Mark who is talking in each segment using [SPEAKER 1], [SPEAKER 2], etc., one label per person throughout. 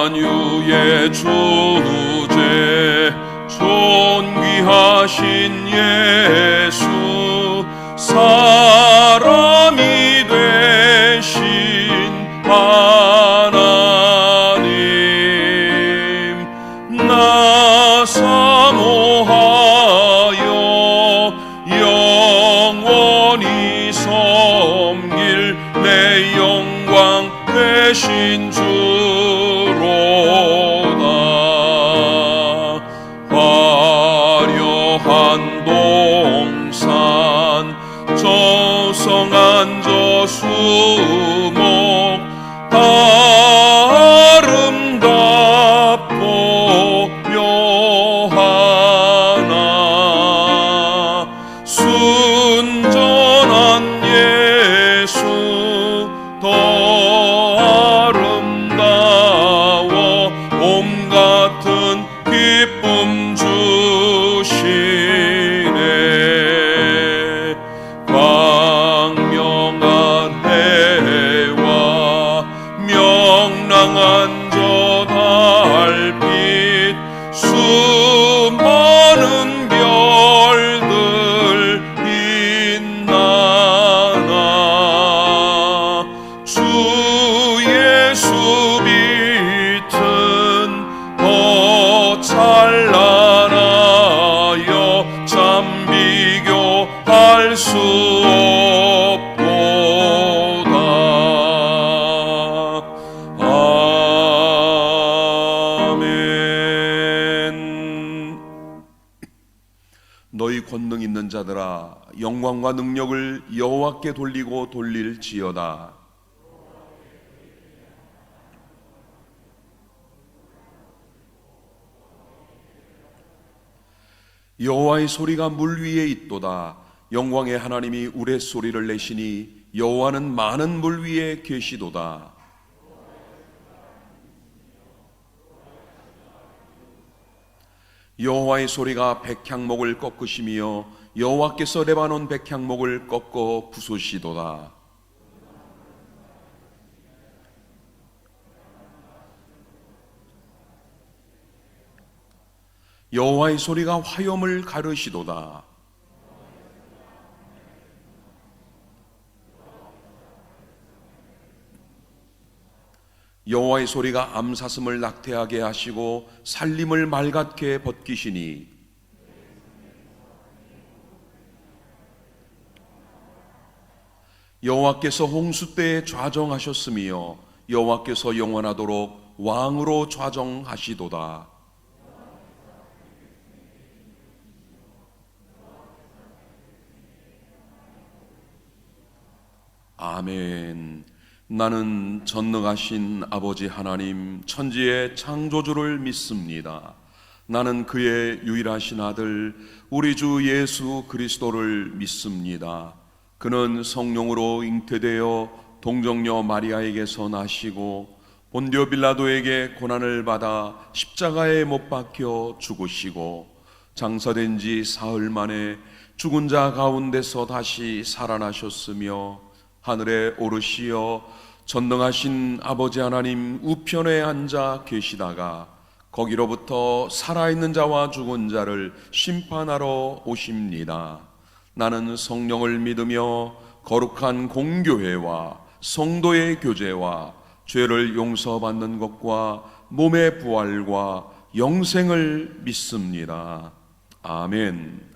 [SPEAKER 1] 만유의 주제 존귀하신 예수 사람이 되신 하나님 나 사모하여 영원히 섬길 내 영광 되신 주로다. 화려한 동산 조성한 저수목 아름답고 묘하나 순전한 예수 더 아름다워 봄 같은 기쁨 주시네. 광명한 해와 명랑한 저 달빛 수많은 별들 빛나나 주 예수 빛은 더 찬란하여 참 비교할 수 없도다. 아멘. 너희 권능 있는 자들아 영광과 능력을 여호와께 돌리고 돌릴지어다. 여호와의 소리가 물 위에 있도다. 영광의 하나님이 우레소리를 내시니 여호와는 많은 물 위에 계시도다. 여호와의 소리가 백향목을 꺾으시며 여호와께서 레바논 백향목을 꺾어 부수시도다. 여호와의 소리가 화염을 가르시도다. 여호와의 소리가 암사슴을 낙태하게 하시고 살림을 맑게 벗기시니 여호와께서 홍수 때에 좌정하셨으며 여호와께서 영원하도록 왕으로 좌정하시도다. 아멘. 나는 전능하신 아버지 하나님 천지의 창조주를 믿습니다. 나는 그의 유일하신 아들 우리 주 예수 그리스도를 믿습니다. 그는 성령으로 잉태되어 동정녀 마리아에게서 나시고 본디오 빌라도에게 고난을 받아 십자가에 못 박혀 죽으시고 장사된 지 사흘 만에 죽은 자 가운데서 다시 살아나셨으며 하늘에 오르시어 전능하신 아버지 하나님 우편에 앉아 계시다가 거기로부터 살아있는 자와 죽은 자를 심판하러 오십니다. 나는 성령을 믿으며 거룩한 공교회와 성도의 교제와 죄를 용서받는 것과 몸의 부활과 영생을 믿습니다. 아멘.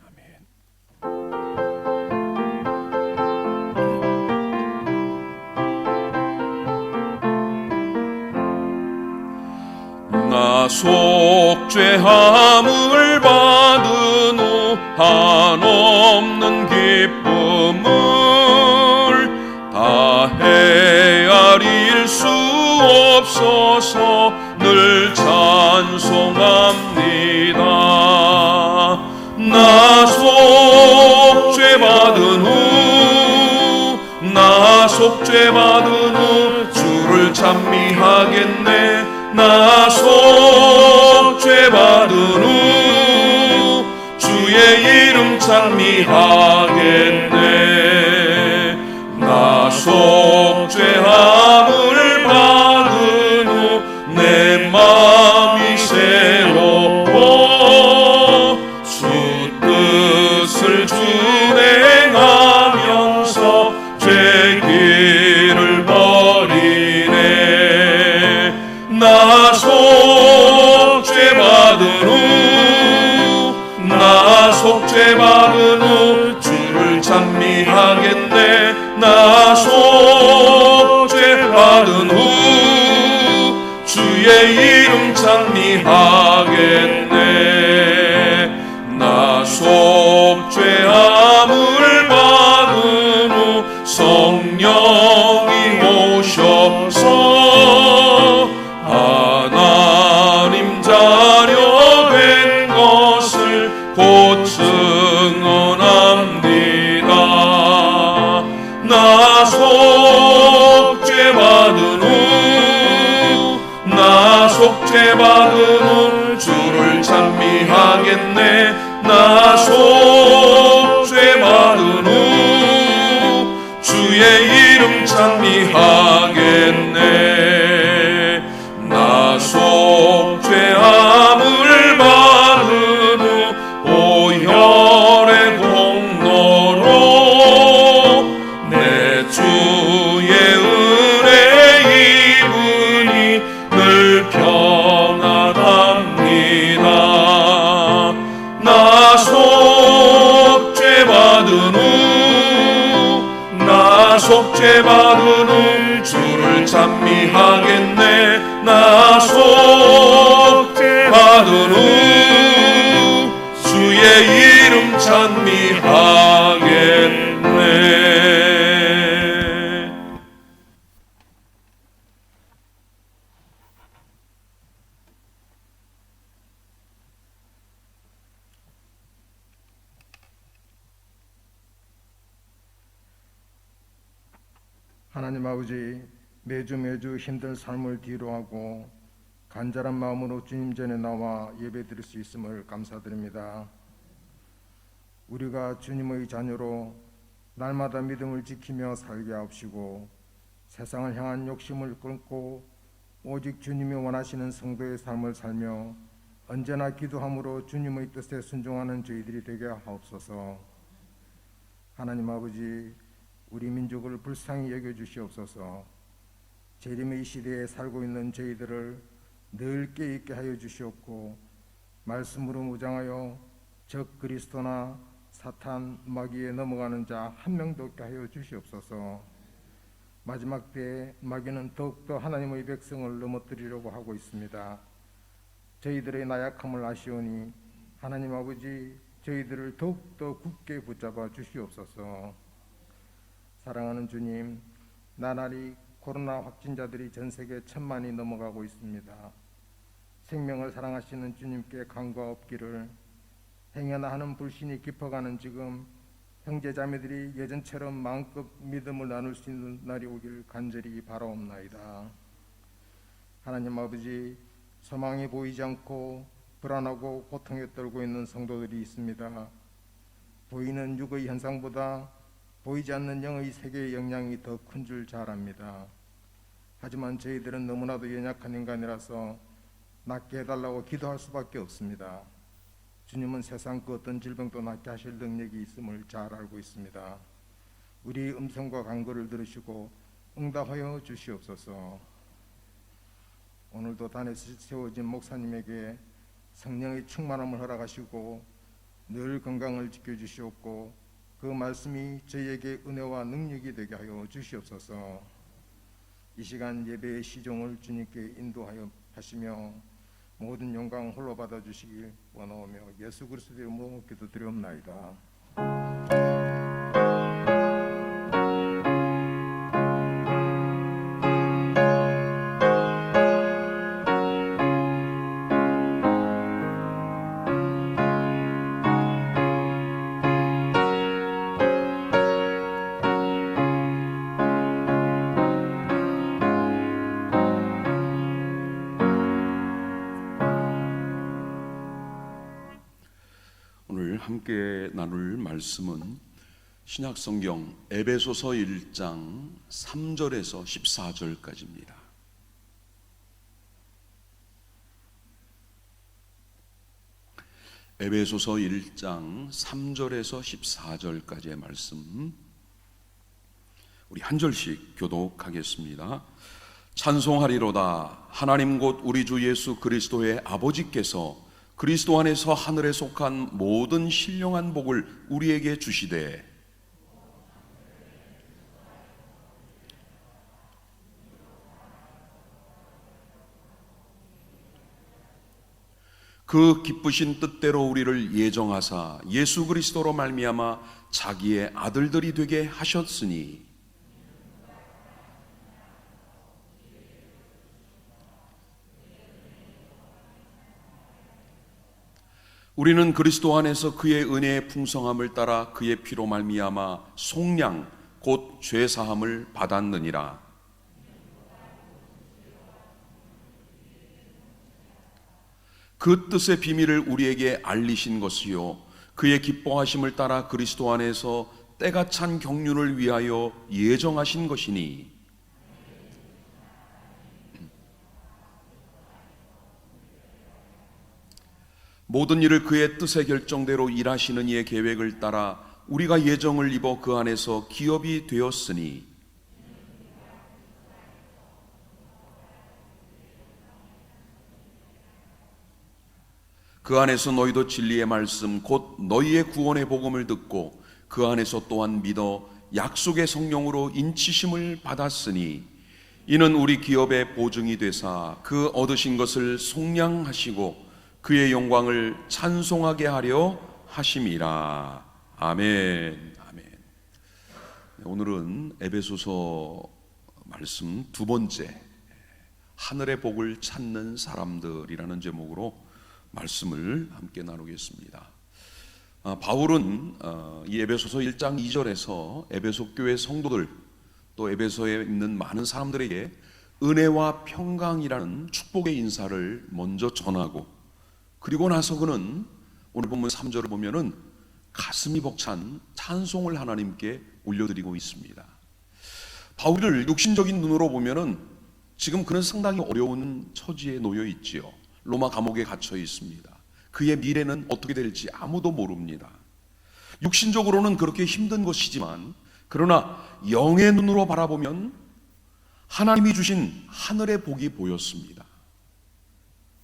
[SPEAKER 1] 나 속죄함을 받은 후 한없는 기쁨을 다 헤아릴 수 없어서 늘 찬송합니다. 나 속죄받은 후 주를 찬미하겠네. 나 속죄받은 후 주의 이름 찬미하겠네. 나 속죄함을 받은 후 내 마음 나 속죄 받은 후 주의 이름 찬미하겠네. 나 속죄함을 받은 후 성령이 오셔서 하나님 자녀 된 것을 곧 증언합니다. 나 속죄 받은 후 나 속죄 받은 후 주를 찬미하겠네. 나 속죄 받은 후 주의 이름 찬미하겠네. 나 속죄함을 받은 후 오혈의 공로로 내 주의 은혜 입으니 늘 평안합니다. 나 속죄 받은 후 나 속죄 받은 후 주를 찬미하겠네. 나 속죄 받은 후 주의 이름 찬미하겠네.
[SPEAKER 2] 하나님 아버지, 매주 힘든 삶을 뒤로하고 간절한 마음으로 주님 전에 나와 예배드릴 수 있음을 감사드립니다. 우리가 주님의 자녀로 날마다 믿음을 지키며 살게 하옵시고 세상을 향한 욕심을 끊고 오직 주님이 원하시는 성도의 삶을 살며 언제나 기도함으로 주님의 뜻에 순종하는 저희들이 되게 하옵소서. 하나님 아버지, 우리 민족을 불쌍히 여겨주시옵소서. 재림의 이 시대에 살고 있는 저희들을 늘 깨있게 하여 주시옵고 말씀으로 무장하여 적 그리스도나 사탄 마귀에 넘어가는 자 한 명도 없게 하여 주시옵소서. 마지막 때에 마귀는 더욱더 하나님의 백성을 넘어뜨리려고 하고 있습니다. 저희들의 나약함을 아시오니 하나님 아버지, 저희들을 더욱더 굳게 붙잡아 주시옵소서. 사랑하는 주님, 나날이 코로나 확진자들이 전 세계 1000만이 넘어가고 있습니다. 생명을 사랑하시는 주님께 간과 없기를, 행여나 하는 불신이 깊어가는 지금 형제자매들이 예전처럼 마음껏 믿음을 나눌 수 있는 날이 오길 간절히 바라옵나이다. 하나님 아버지, 소망이 보이지 않고 불안하고 고통에 떨고 있는 성도들이 있습니다. 보이는 육의 현상보다 보이지 않는 영의 세계의 영향이 더 큰 줄 잘 압니다. 하지만 저희들은 너무나도 연약한 인간이라서 낫게 해달라고 기도할 수밖에 없습니다. 주님은 세상 그 어떤 질병도 낫게 하실 능력이 있음을 잘 알고 있습니다. 우리 음성과 간구를 들으시고 응답하여 주시옵소서. 오늘도 단에 세워진 목사님에게 성령의 충만함을 허락하시고 늘 건강을 지켜주시옵고 그 말씀이 저희에게 은혜와 능력이 되게 하여 주시옵소서. 이 시간 예배의 시종을 주님께 인도하여 하시며 모든 영광 홀로 받아주시길 원하오며 예수 그리스도의 이름으로 기도드리옵나이다.
[SPEAKER 1] 오늘 함께 나눌 말씀은 신약성경 에베소서 1장 3절에서 14절까지입니다. 에베소서 1장 3절에서 14절까지의 말씀 우리 한 절씩 교독하겠습니다. 찬송하리로다. 하나님 곧 우리 주 예수 그리스도의 아버지께서 그리스도 안에서 하늘에 속한 모든 신령한 복을 우리에게 주시되 그 기쁘신 뜻대로 우리를 예정하사 예수 그리스도로 말미암아 자기의 아들들이 되게 하셨으니 우리는 그리스도 안에서 그의 은혜의 풍성함을 따라 그의 피로 말미암아 속량 곧 죄사함을 받았느니라. 그 뜻의 비밀을 우리에게 알리신 것이요 그의 기뻐하심을 따라 그리스도 안에서 때가 찬 경륜을 위하여 예정하신 것이니 모든 일을 그의 뜻의 결정대로 일하시는 이의 계획을 따라 우리가 예정을 입어 그 안에서 기업이 되었으니 그 안에서 너희도 진리의 말씀 곧 너희의 구원의 복음을 듣고 그 안에서 또한 믿어 약속의 성령으로 인치심을 받았으니 이는 우리 기업의 보증이 되사 그 얻으신 것을 속량하시고 그의 영광을 찬송하게 하려 하심이라. 아멘. 아멘. 오늘은 에베소서 말씀 두 번째, 하늘의 복을 찾는 사람들이라는 제목으로 말씀을 함께 나누겠습니다. 바울은 이 에베소서 1장 2절에서 에베소 교회 성도들 또 에베소에 있는 많은 사람들에게 은혜와 평강이라는 축복의 인사를 먼저 전하고 그리고 나서 그는 오늘 본문 3절을 보면은 가슴이 벅찬 찬송을 하나님께 올려드리고 있습니다. 바울을 육신적인 눈으로 보면은 지금 그는 상당히 어려운 처지에 놓여 있지요. 로마 감옥에 갇혀 있습니다. 그의 미래는 어떻게 될지 아무도 모릅니다. 육신적으로는 그렇게 힘든 것이지만 그러나 영의 눈으로 바라보면 하나님이 주신 하늘의 복이 보였습니다.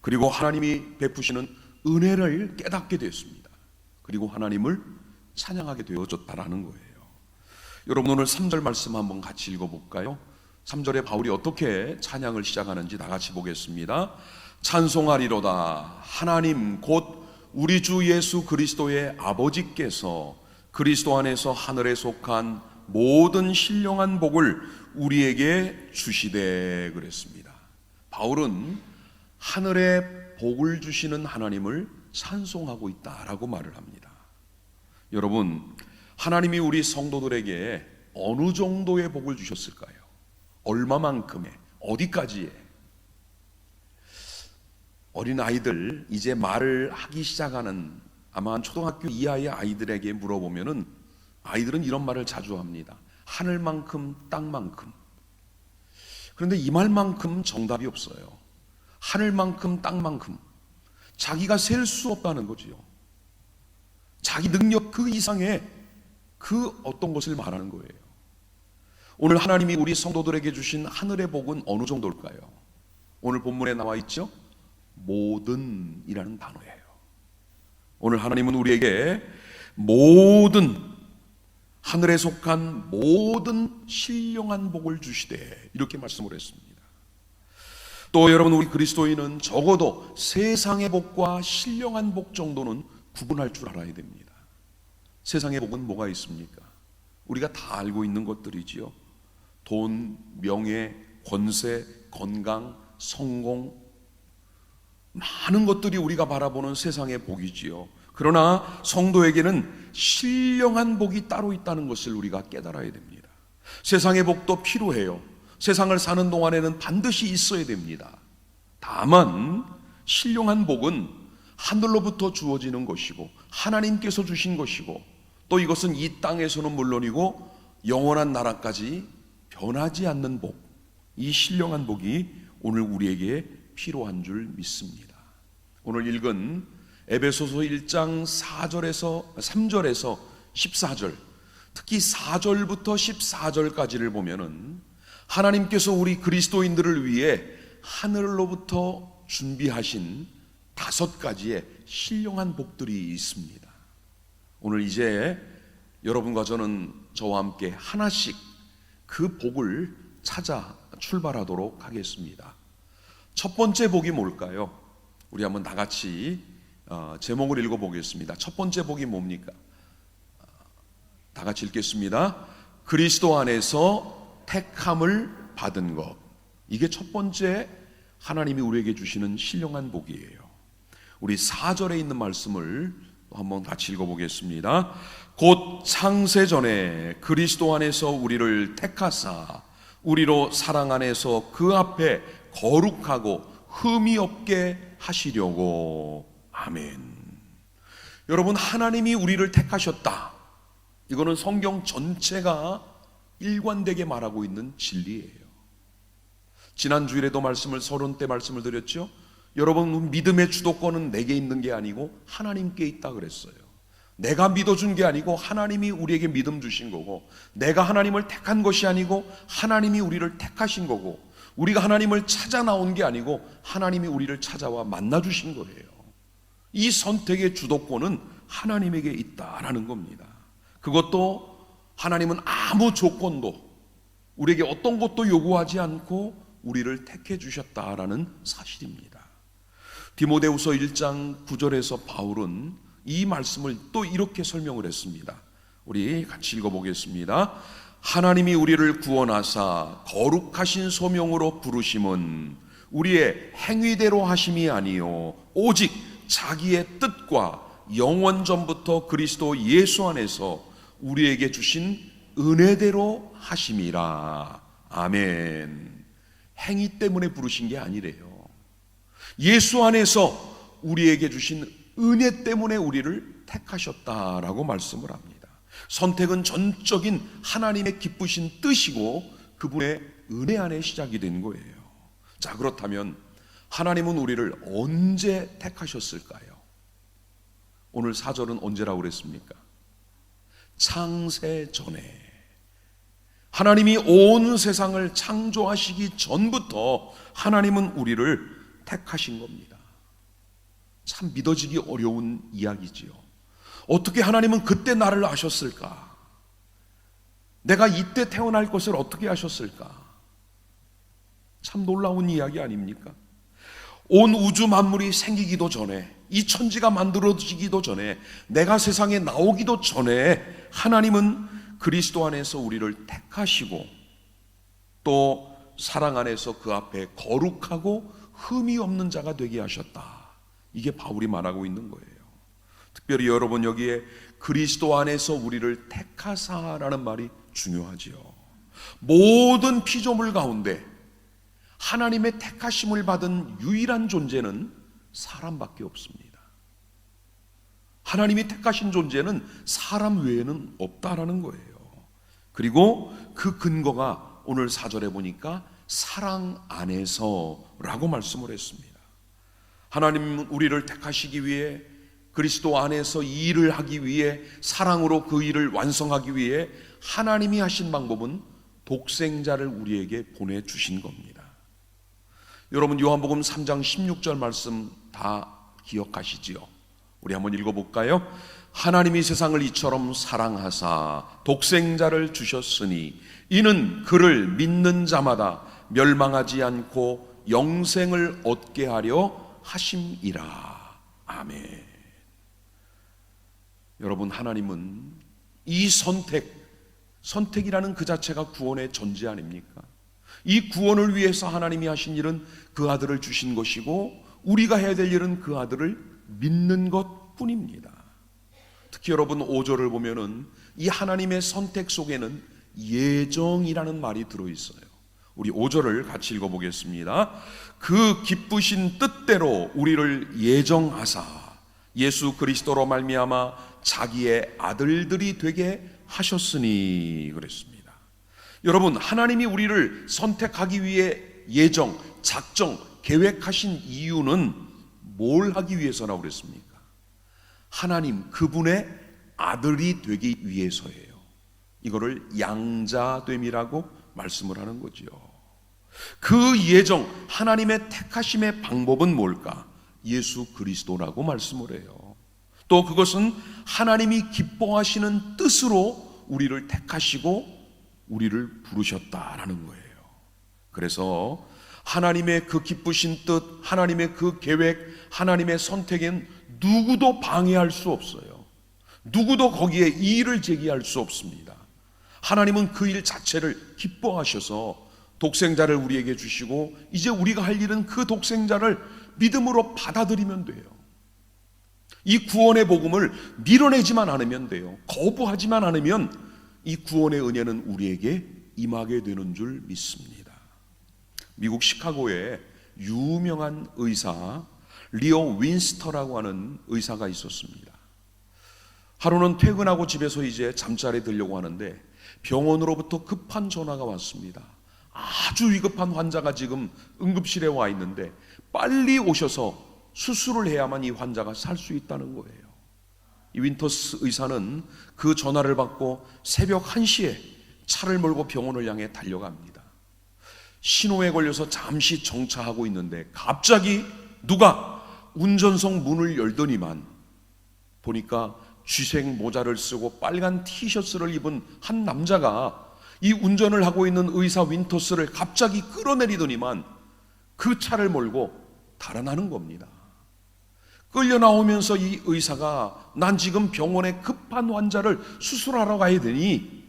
[SPEAKER 1] 그리고 하나님이 베푸시는 은혜를 깨닫게 됐습니다. 그리고 하나님을 찬양하게 되어졌다라는 거예요. 여러분 오늘 3절 말씀 한번 같이 읽어볼까요? 3절에 바울이 어떻게 찬양을 시작하는지 다 같이 보겠습니다. 찬송하리로다 하나님 곧 우리 주 예수 그리스도의 아버지께서 그리스도 안에서 하늘에 속한 모든 신령한 복을 우리에게 주시되 그랬습니다. 바울은 하늘에 복을 주시는 하나님을 찬송하고 있다라고 말을 합니다. 여러분 하나님이 우리 성도들에게 어느 정도의 복을 주셨을까요? 얼마만큼의, 어디까지의? 어린 아이들 이제 말을 하기 시작하는 아마 한 초등학교 이하의 아이들에게 물어보면은 아이들은 이런 말을 자주 합니다. 하늘만큼 땅만큼. 그런데 이 말만큼 정답이 없어요. 하늘만큼 땅만큼. 자기가 셀 수 없다는 거지요. 자기 능력 그 이상의 그 어떤 것을 말하는 거예요. 오늘 하나님이 우리 성도들에게 주신 하늘의 복은 어느 정도일까요? 오늘 본문에 나와 있죠? 모든이라는 단어예요. 오늘 하나님은 우리에게 모든 하늘에 속한 모든 신령한 복을 주시되 이렇게 말씀을 했습니다. 또 여러분 우리 그리스도인은 적어도 세상의 복과 신령한 복 정도는 구분할 줄 알아야 됩니다. 세상의 복은 뭐가 있습니까? 우리가 다 알고 있는 것들이지요. 돈, 명예, 권세, 건강, 성공, 많은 것들이 우리가 바라보는 세상의 복이지요. 그러나 성도에게는 신령한 복이 따로 있다는 것을 우리가 깨달아야 됩니다. 세상의 복도 필요해요. 세상을 사는 동안에는 반드시 있어야 됩니다. 다만 신령한 복은 하늘로부터 주어지는 것이고 하나님께서 주신 것이고 또 이것은 이 땅에서는 물론이고 영원한 나라까지 변하지 않는 복, 이 신령한 복이 오늘 우리에게 필요한 줄 믿습니다. 오늘 읽은 에베소서 1장 3절에서 14절, 특히 4절부터 14절까지를 보면은 하나님께서 우리 그리스도인들을 위해 하늘로부터 준비하신 5가지의 신령한 복들이 있습니다. 오늘 이제 여러분과 저와 함께 하나씩 그 복을 찾아 출발하도록 하겠습니다. 첫 번째 복이 뭘까요? 우리 한번 다 같이 제목을 읽어보겠습니다. 첫 번째 복이 뭡니까? 다 같이 읽겠습니다. 그리스도 안에서 택함을 받은 것. 이게 첫 번째 하나님이 우리에게 주시는 신령한 복이에요. 우리 4절에 있는 말씀을 한번 같이 읽어보겠습니다. 곧 창세전에 그리스도 안에서 우리를 택하사 우리로 사랑 안에서 그 앞에 거룩하고 흠이 없게 하시려고. 아멘. 여러분, 하나님이 우리를 택하셨다. 이거는 성경 전체가 일관되게 말하고 있는 진리예요. 지난 주일에도 서론 때 말씀을 드렸죠. 여러분, 믿음의 주도권은 내게 있는 게 아니고 하나님께 있다 그랬어요. 내가 믿어준 게 아니고 하나님이 우리에게 믿음 주신 거고, 내가 하나님을 택한 것이 아니고 하나님이 우리를 택하신 거고, 우리가 하나님을 찾아 나온 게 아니고 하나님이 우리를 찾아와 만나 주신 거예요. 이 선택의 주도권은 하나님에게 있다라는 겁니다. 그것도 하나님은 아무 조건도, 우리에게 어떤 것도 요구하지 않고 우리를 택해 주셨다라는 사실입니다. 디모데후서 1장 9절에서 바울은 이 말씀을 또 이렇게 설명을 했습니다. 우리 같이 읽어보겠습니다. 하나님이 우리를 구원하사 거룩하신 소명으로 부르심은 우리의 행위대로 하심이 아니요 오직 자기의 뜻과 영원 전부터 그리스도 예수 안에서 우리에게 주신 은혜대로 하심이라. 아멘. 행위 때문에 부르신 게 아니래요. 예수 안에서 우리에게 주신 은혜 때문에 우리를 택하셨다라고 말씀을 합니다. 선택은 전적인 하나님의 기쁘신 뜻이고 그분의 은혜 안에 시작이 된 거예요. 자, 그렇다면 하나님은 우리를 언제 택하셨을까요? 오늘 4절은 언제라고 그랬습니까? 창세 전에. 하나님이 온 세상을 창조하시기 전부터 하나님은 우리를 택하신 겁니다. 참 믿어지기 어려운 이야기지요. 어떻게 하나님은 그때 나를 아셨을까? 내가 이때 태어날 것을 어떻게 아셨을까? 참 놀라운 이야기 아닙니까? 온 우주 만물이 생기기도 전에, 이 천지가 만들어지기도 전에, 내가 세상에 나오기도 전에 하나님은 그리스도 안에서 우리를 택하시고 또 사랑 안에서 그 앞에 거룩하고 흠이 없는 자가 되게 하셨다. 이게 바울이 말하고 있는 거예요. 특별히 여러분, 여기에 그리스도 안에서 우리를 택하사라는 말이 중요하지요. 모든 피조물 가운데 하나님의 택하심을 받은 유일한 존재는 사람밖에 없습니다. 하나님이 택하신 존재는 사람 외에는 없다라는 거예요. 그리고 그 근거가 오늘 4절에 보니까 사랑 안에서라고 말씀을 했습니다. 하나님은 우리를 택하시기 위해, 그리스도 안에서 이 일을 하기 위해, 사랑으로 그 일을 완성하기 위해 하나님이 하신 방법은 독생자를 우리에게 보내주신 겁니다. 여러분, 요한복음 3장 16절 말씀 다 기억하시지요? 우리 한번 읽어볼까요? 하나님이 세상을 이처럼 사랑하사 독생자를 주셨으니 이는 그를 믿는 자마다 멸망하지 않고 영생을 얻게 하려 하심이라. 아멘. 여러분, 하나님은 이 선택이라는 그 자체가 구원의 전제 아닙니까? 이 구원을 위해서 하나님이 하신 일은 그 아들을 주신 것이고 우리가 해야 될 일은 그 아들을 믿는 것 뿐입니다. 특히 여러분 5절을 보면은 이 하나님의 선택 속에는 예정이라는 말이 들어있어요. 우리 5절을 같이 읽어보겠습니다. 그 기쁘신 뜻대로 우리를 예정하사 예수 그리스도로 말미암아 자기의 아들들이 되게 하셨으니 그랬습니다. 여러분, 하나님이 우리를 선택하기 위해 예정, 작정, 계획하신 이유는 뭘 하기 위해서라고 그랬습니까? 하나님 그분의 아들이 되기 위해서예요. 이거를 양자됨이라고 말씀을 하는 거지요. 그 예정, 하나님의 택하심의 방법은 뭘까? 예수 그리스도라고 말씀을 해요. 또 그것은 하나님이 기뻐하시는 뜻으로 우리를 택하시고 우리를 부르셨다라는 거예요. 그래서 하나님의 그 기쁘신 뜻, 하나님의 그 계획, 하나님의 선택엔 누구도 방해할 수 없어요. 누구도 거기에 이의를 제기할 수 없습니다. 하나님은 그 일 자체를 기뻐하셔서 독생자를 우리에게 주시고, 이제 우리가 할 일은 그 독생자를 믿음으로 받아들이면 돼요. 이 구원의 복음을 밀어내지만 않으면 돼요. 거부하지만 않으면 이 구원의 은혜는 우리에게 임하게 되는 줄 믿습니다. 미국 시카고에 유명한 의사 리오 윈스터라고 하는 의사가 있었습니다. 하루는 퇴근하고 집에서 이제 잠자리에 들려고 하는데 병원으로부터 급한 전화가 왔습니다. 아주 위급한 환자가 지금 응급실에 와 있는데 빨리 오셔서 수술을 해야만 이 환자가 살 수 있다는 거예요. 이 윈터스 의사는 그 전화를 받고 새벽 1시에 차를 몰고 병원을 향해 달려갑니다. 신호에 걸려서 잠시 정차하고 있는데 갑자기 누가 운전석 문을 열더니만 보니까 쥐색 모자를 쓰고 빨간 티셔츠를 입은 한 남자가 이 운전을 하고 있는 의사 윈터스를 갑자기 끌어내리더니만 그 차를 몰고 달아나는 겁니다. 끌려 나오면서 이 의사가 난 지금 병원에 급한 환자를 수술하러 가야 되니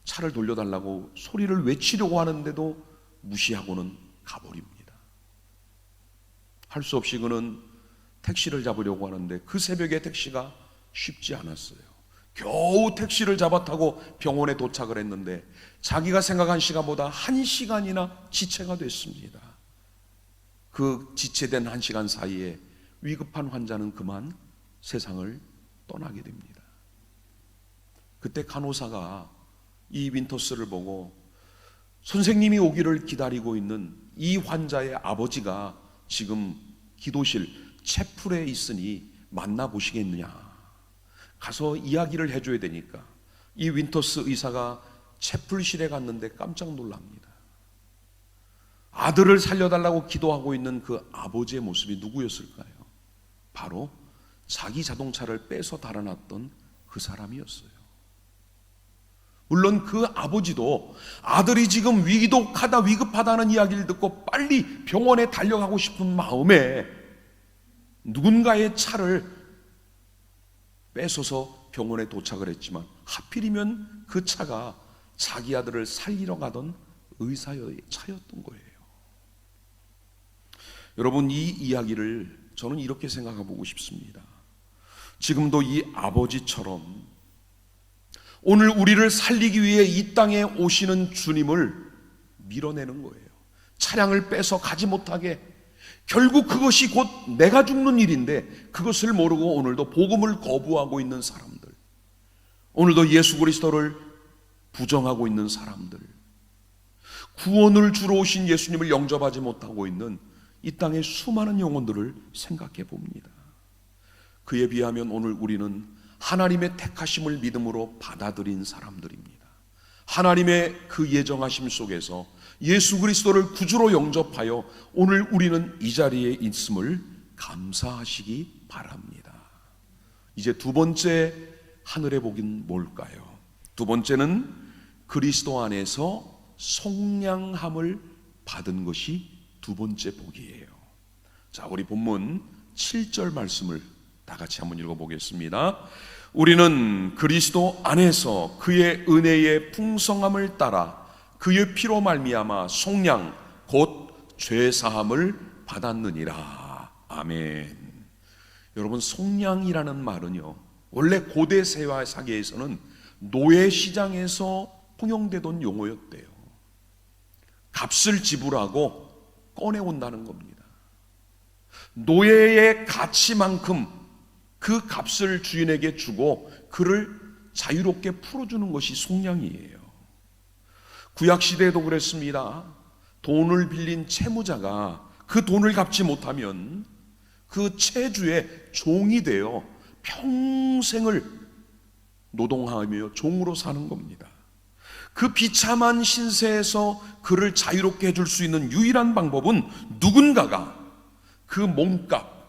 [SPEAKER 1] 차를 돌려달라고 소리를 외치려고 하는데도 무시하고는 가버립니다. 할 수 없이 그는 택시를 잡으려고 하는데 그 새벽에 택시가 쉽지 않았어요. 겨우 택시를 잡아 타고 병원에 도착을 했는데 자기가 생각한 시간보다 1시간이나 지체가 됐습니다. 그 지체된 1시간 사이에 위급한 환자는 그만 세상을 떠나게 됩니다. 그때 간호사가 이 윈터스를 보고 선생님이 오기를 기다리고 있는 이 환자의 아버지가 지금 기도실 채플에 있으니 만나보시겠느냐, 가서 이야기를 해줘야 되니까 이 윈터스 의사가 채플실에 갔는데 깜짝 놀랍니다. 아들을 살려달라고 기도하고 있는 그 아버지의 모습이 누구였을까요? 바로 자기 자동차를 빼서 달아났던 그 사람이었어요. 물론 그 아버지도 아들이 지금 위급하다는 이야기를 듣고 빨리 병원에 달려가고 싶은 마음에 누군가의 차를 뺏어서 병원에 도착을 했지만 하필이면 그 차가 자기 아들을 살리러 가던 의사의 차였던 거예요. 여러분, 이 이야기를 저는 이렇게 생각해 보고 싶습니다. 지금도 이 아버지처럼 오늘 우리를 살리기 위해 이 땅에 오시는 주님을 밀어내는 거예요. 차량을 빼서 가지 못하게, 결국 그것이 곧 내가 죽는 일인데 그것을 모르고 오늘도 복음을 거부하고 있는 사람들, 오늘도 예수 그리스도를 부정하고 있는 사람들, 구원을 주러 오신 예수님을 영접하지 못하고 있는 이 땅의 수많은 영혼들을 생각해 봅니다. 그에 비하면 오늘 우리는 하나님의 택하심을 믿음으로 받아들인 사람들입니다. 하나님의 그 예정하심 속에서 예수 그리스도를 구주로 영접하여 오늘 우리는 이 자리에 있음을 감사하시기 바랍니다. 이제 두 번째 하늘의 복은 뭘까요? 두 번째는 그리스도 안에서 속량함을 받은 것이 두 번째 복이에요. 자, 우리 본문 7절 말씀을 다 같이 한번 읽어보겠습니다. 우리는 그리스도 안에서 그의 은혜의 풍성함을 따라 그의 피로 말미암아 속량 곧 죄사함을 받았느니라. 아멘. 여러분, 속량이라는 말은요, 원래 고대 세계에서는 노예 시장에서 통용되던 용어였대요. 값을 지불하고 꺼내온다는 겁니다. 노예의 가치만큼 그 값을 주인에게 주고 그를 자유롭게 풀어주는 것이 속량이에요. 구약시대에도 그랬습니다. 돈을 빌린 채무자가 그 돈을 갚지 못하면 그 채주의 종이 되어 평생을 노동하며 종으로 사는 겁니다. 그 비참한 신세에서 그를 자유롭게 해줄 수 있는 유일한 방법은 누군가가 그 몸값,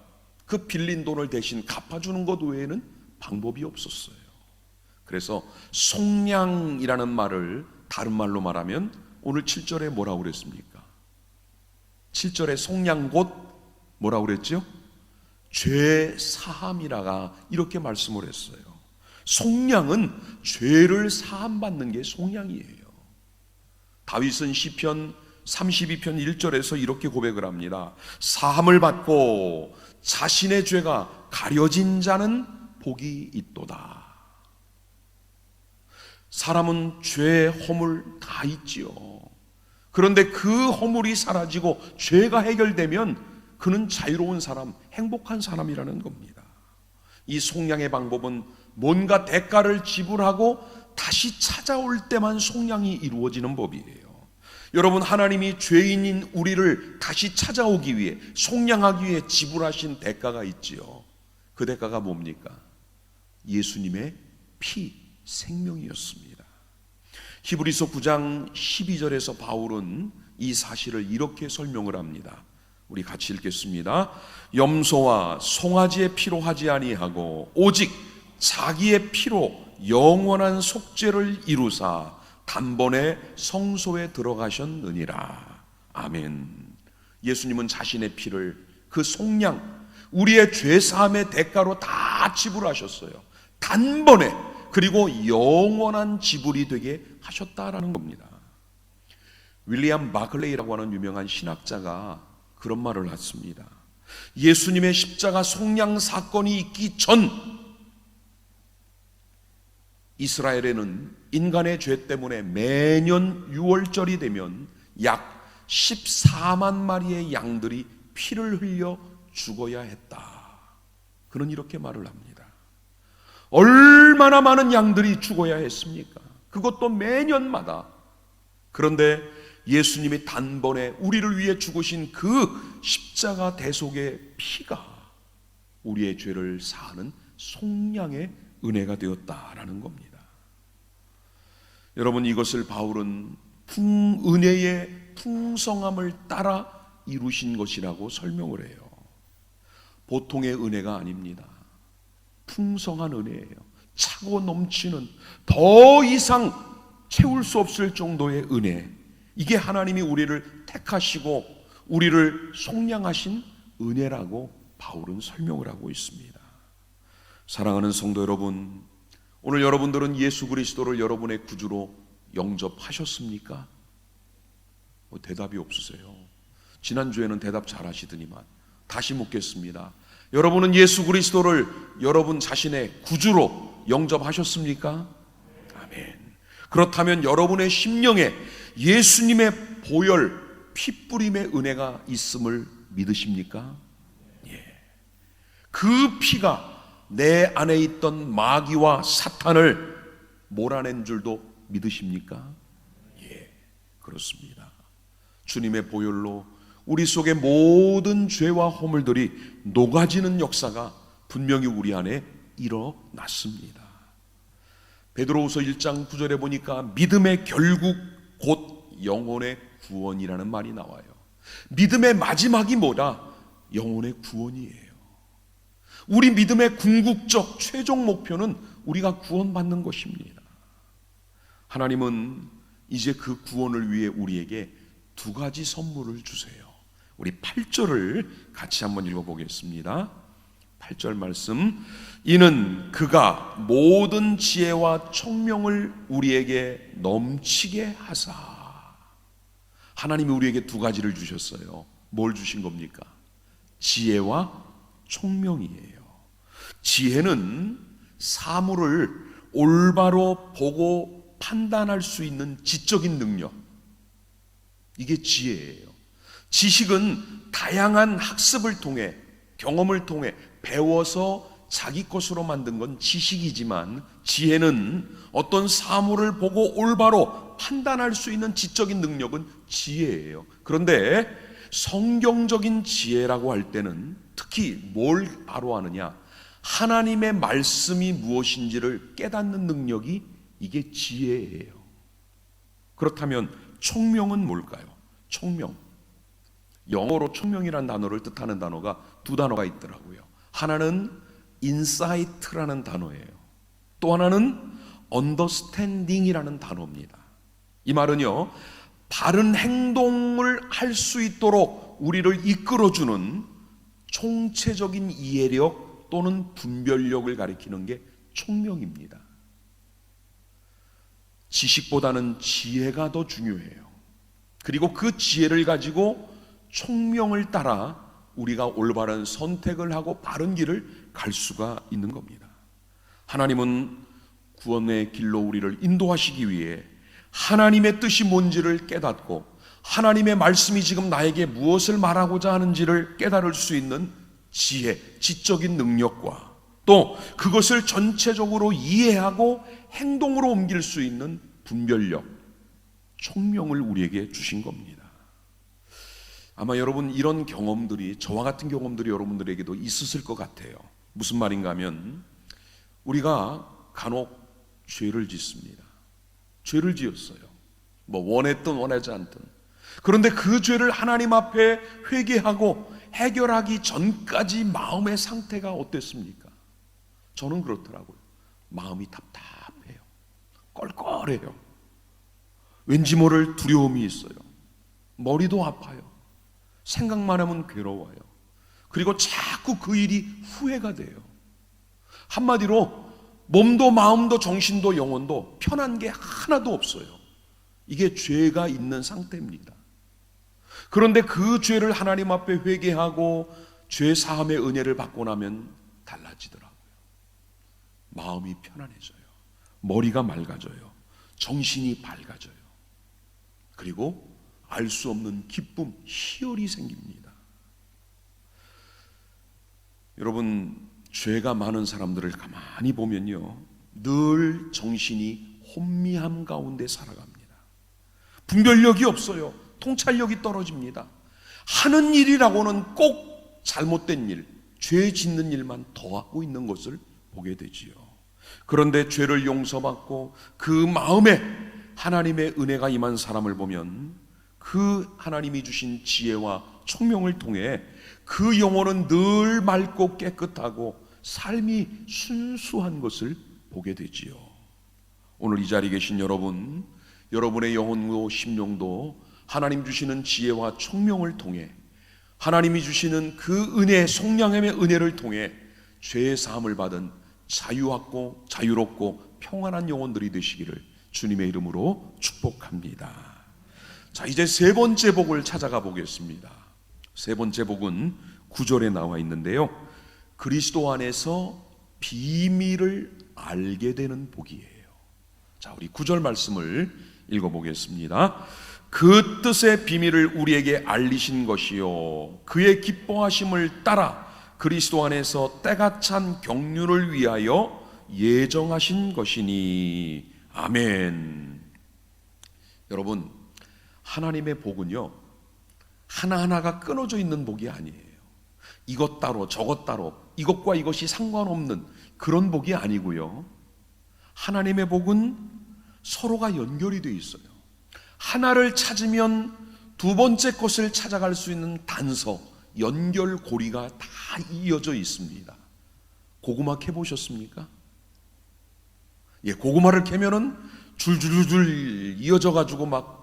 [SPEAKER 1] 그 빌린 돈을 대신 갚아주는 것 외에는 방법이 없었어요. 그래서 속량이라는 말을 다른 말로 말하면 오늘 7절에 뭐라고 그랬습니까? 7절에 속량 곧 뭐라고 그랬죠? 죄 사함이라가 이렇게 말씀을 했어요. 속량은 죄를 사함받는 게 속량이에요. 다윗은 시편 32편 1절에서 이렇게 고백을 합니다. 사함을 받고 자신의 죄가 가려진 자는 복이 있도다. 사람은 죄의 허물 다 있지요. 그런데 그 허물이 사라지고 죄가 해결되면 그는 자유로운 사람, 행복한 사람이라는 겁니다. 이 속량의 방법은 뭔가 대가를 지불하고 다시 찾아올 때만 속량이 이루어지는 법이에요. 여러분, 하나님이 죄인인 우리를 다시 찾아오기 위해, 속량하기 위해 지불하신 대가가 있지요. 그 대가가 뭡니까? 예수님의 피, 생명이었습니다. 히브리서 9장 12절에서 바울은 이 사실을 이렇게 설명을 합니다. 우리 같이 읽겠습니다. 염소와 송아지의 피로 하지 아니하고 오직 자기의 피로 영원한 속죄를 이루사 단번에 성소에 들어가셨느니라. 아멘. 예수님은 자신의 피를, 그 속량, 우리의 죄사함의 대가로 다 지불하셨어요. 단번에, 그리고 영원한 지불이 되게 하셨다라는 겁니다. 윌리엄 바클레이라고 하는 유명한 신학자가 그런 말을 했습니다. 예수님의 십자가 속량 사건이 있기 전 이스라엘에는 인간의 죄 때문에 매년 6월절이 되면 약 14만 마리의 양들이 피를 흘려 죽어야 했다. 그는 이렇게 말을 합니다. 얼마나 많은 양들이 죽어야 했습니까? 그것도 매년마다. 그런데 예수님이 단번에 우리를 위해 죽으신 그 십자가 대속의 피가 우리의 죄를 사하는 속량의 은혜가 되었다라는 겁니다. 여러분, 이것을 바울은 은혜의 풍성함을 따라 이루신 것이라고 설명을 해요. 보통의 은혜가 아닙니다. 풍성한 은혜예요. 차고 넘치는, 더 이상 채울 수 없을 정도의 은혜. 이게 하나님이 우리를 택하시고 우리를 속량하신 은혜라고 바울은 설명을 하고 있습니다. 사랑하는 성도 여러분, 오늘 여러분들은 예수 그리스도를 여러분의 구주로 영접하셨습니까? 대답이 없으세요. 지난주에는 대답 잘 하시더니만 다시 묻겠습니다. 여러분은 예수 그리스도를 여러분 자신의 구주로 영접하셨습니까? 아멘. 그렇다면 여러분의 심령에 예수님의 보혈, 피뿌림의 은혜가 있음을 믿으십니까? 예. 그 피가 내 안에 있던 마귀와 사탄을 몰아낸 줄도 믿으십니까? 예, 그렇습니다. 주님의 보혈로 우리 속의 모든 죄와 허물들이 녹아지는 역사가 분명히 우리 안에 일어났습니다. 베드로후서 1장 9절에 보니까 믿음의 결국 곧 영혼의 구원이라는 말이 나와요. 믿음의 마지막이 뭐다? 영혼의 구원이에요. 우리 믿음의 궁극적 최종 목표는 우리가 구원받는 것입니다. 하나님은 이제 그 구원을 위해 우리에게 두 가지 선물을 주세요. 우리 8절을 같이 한번 읽어보겠습니다. 8절 말씀. 이는 그가 모든 지혜와 총명을 우리에게 넘치게 하사. 하나님이 우리에게 두 가지를 주셨어요. 뭘 주신 겁니까? 지혜와 총명이에요. 지혜는 사물을 올바로 보고 판단할 수 있는 지적인 능력, 이게 지혜예요. 지식은 다양한 학습을 통해, 경험을 통해 배워서 자기 것으로 만든 건 지식이지만, 지혜는 어떤 사물을 보고 올바로 판단할 수 있는 지적인 능력은 지혜예요. 그런데 성경적인 지혜라고 할 때는 특히 뭘 바로 아느냐? 하나님의 말씀이 무엇인지를 깨닫는 능력이, 이게 지혜예요. 그렇다면 총명은 뭘까요? 총명. 영어로 총명이라는 단어를 뜻하는 단어가 두 단어가 있더라고요. 하나는 insight라는 단어예요. 또 하나는 understanding이라는 단어입니다. 이 말은요, 바른 행동을 할 수 있도록 우리를 이끌어주는 총체적인 이해력 또는 분별력을 가리키는 게 총명입니다. 지식보다는 지혜가 더 중요해요. 그리고 그 지혜를 가지고 총명을 따라 우리가 올바른 선택을 하고 바른 길을 갈 수가 있는 겁니다. 하나님은 구원의 길로 우리를 인도하시기 위해 하나님의 뜻이 뭔지를 깨닫고 하나님의 말씀이 지금 나에게 무엇을 말하고자 하는지를 깨달을 수 있는 지혜, 지적인 능력과 또 그것을 전체적으로 이해하고 행동으로 옮길 수 있는 분별력, 총명을 우리에게 주신 겁니다. 아마 여러분 이런 경험들이, 저와 같은 경험들이 여러분들에게도 있으실 것 같아요. 무슨 말인가 하면 우리가 간혹 죄를 짓습니다. 죄를 지었어요. 뭐 원했든 원하지 않든. 그런데 그 죄를 하나님 앞에 회개하고 해결하기 전까지 마음의 상태가 어땠습니까? 저는 그렇더라고요. 마음이 답답해요. 껄껄해요. 왠지 모를 두려움이 있어요. 머리도 아파요. 생각만 하면 괴로워요. 그리고 자꾸 그 일이 후회가 돼요. 한마디로 몸도 마음도 정신도 영혼도 편한 게 하나도 없어요. 이게 죄가 있는 상태입니다. 그런데 그 죄를 하나님 앞에 회개하고 죄 사함의 은혜를 받고 나면 달라지더라고요. 마음이 편안해져요. 머리가 맑아져요. 정신이 밝아져요. 그리고 알 수 없는 기쁨, 희열이 생깁니다. 여러분, 죄가 많은 사람들을 가만히 보면요, 늘 정신이 혼미함 가운데 살아갑니다. 분별력이 없어요. 통찰력이 떨어집니다. 하는 일이라고는 꼭 잘못된 일, 죄 짓는 일만 더하고 있는 것을 보게 되지요. 그런데 죄를 용서받고 그 마음에 하나님의 은혜가 임한 사람을 보면 그 하나님이 주신 지혜와 총명을 통해 그 영혼은 늘 맑고 깨끗하고 삶이 순수한 것을 보게 되지요. 오늘 이 자리에 계신 여러분, 여러분의 영혼도 심령도 하나님 주시는 지혜와 총명을 통해 하나님이 주시는 그 은혜, 속량함의 은혜를 통해 죄의 사함을 받은 자유롭고 평안한 영혼들이 되시기를 주님의 이름으로 축복합니다. 자, 이제 세 번째 복을 찾아가 보겠습니다. 세 번째 복은 9절에 나와 있는데요, 그리스도 안에서 비밀을 알게 되는 복이에요. 자, 우리 9절 말씀을 읽어보겠습니다. 그 뜻의 비밀을 우리에게 알리신 것이요 그의 기뻐하심을 따라 그리스도 안에서 때가 찬 경륜을 위하여 예정하신 것이니. 아멘. 여러분, 하나님의 복은요, 하나하나가 끊어져 있는 복이 아니에요. 이것 따로 저것 따로 이것과 이것이 상관없는 그런 복이 아니고요, 하나님의 복은 서로가 연결이 되어 있어요. 하나를 찾으면 두 번째 것을 찾아갈 수 있는 단서, 연결고리가 다 이어져 있습니다. 고구마 캐보셨습니까? 예, 고구마를 캐면은 줄줄줄 이어져 가지고 막,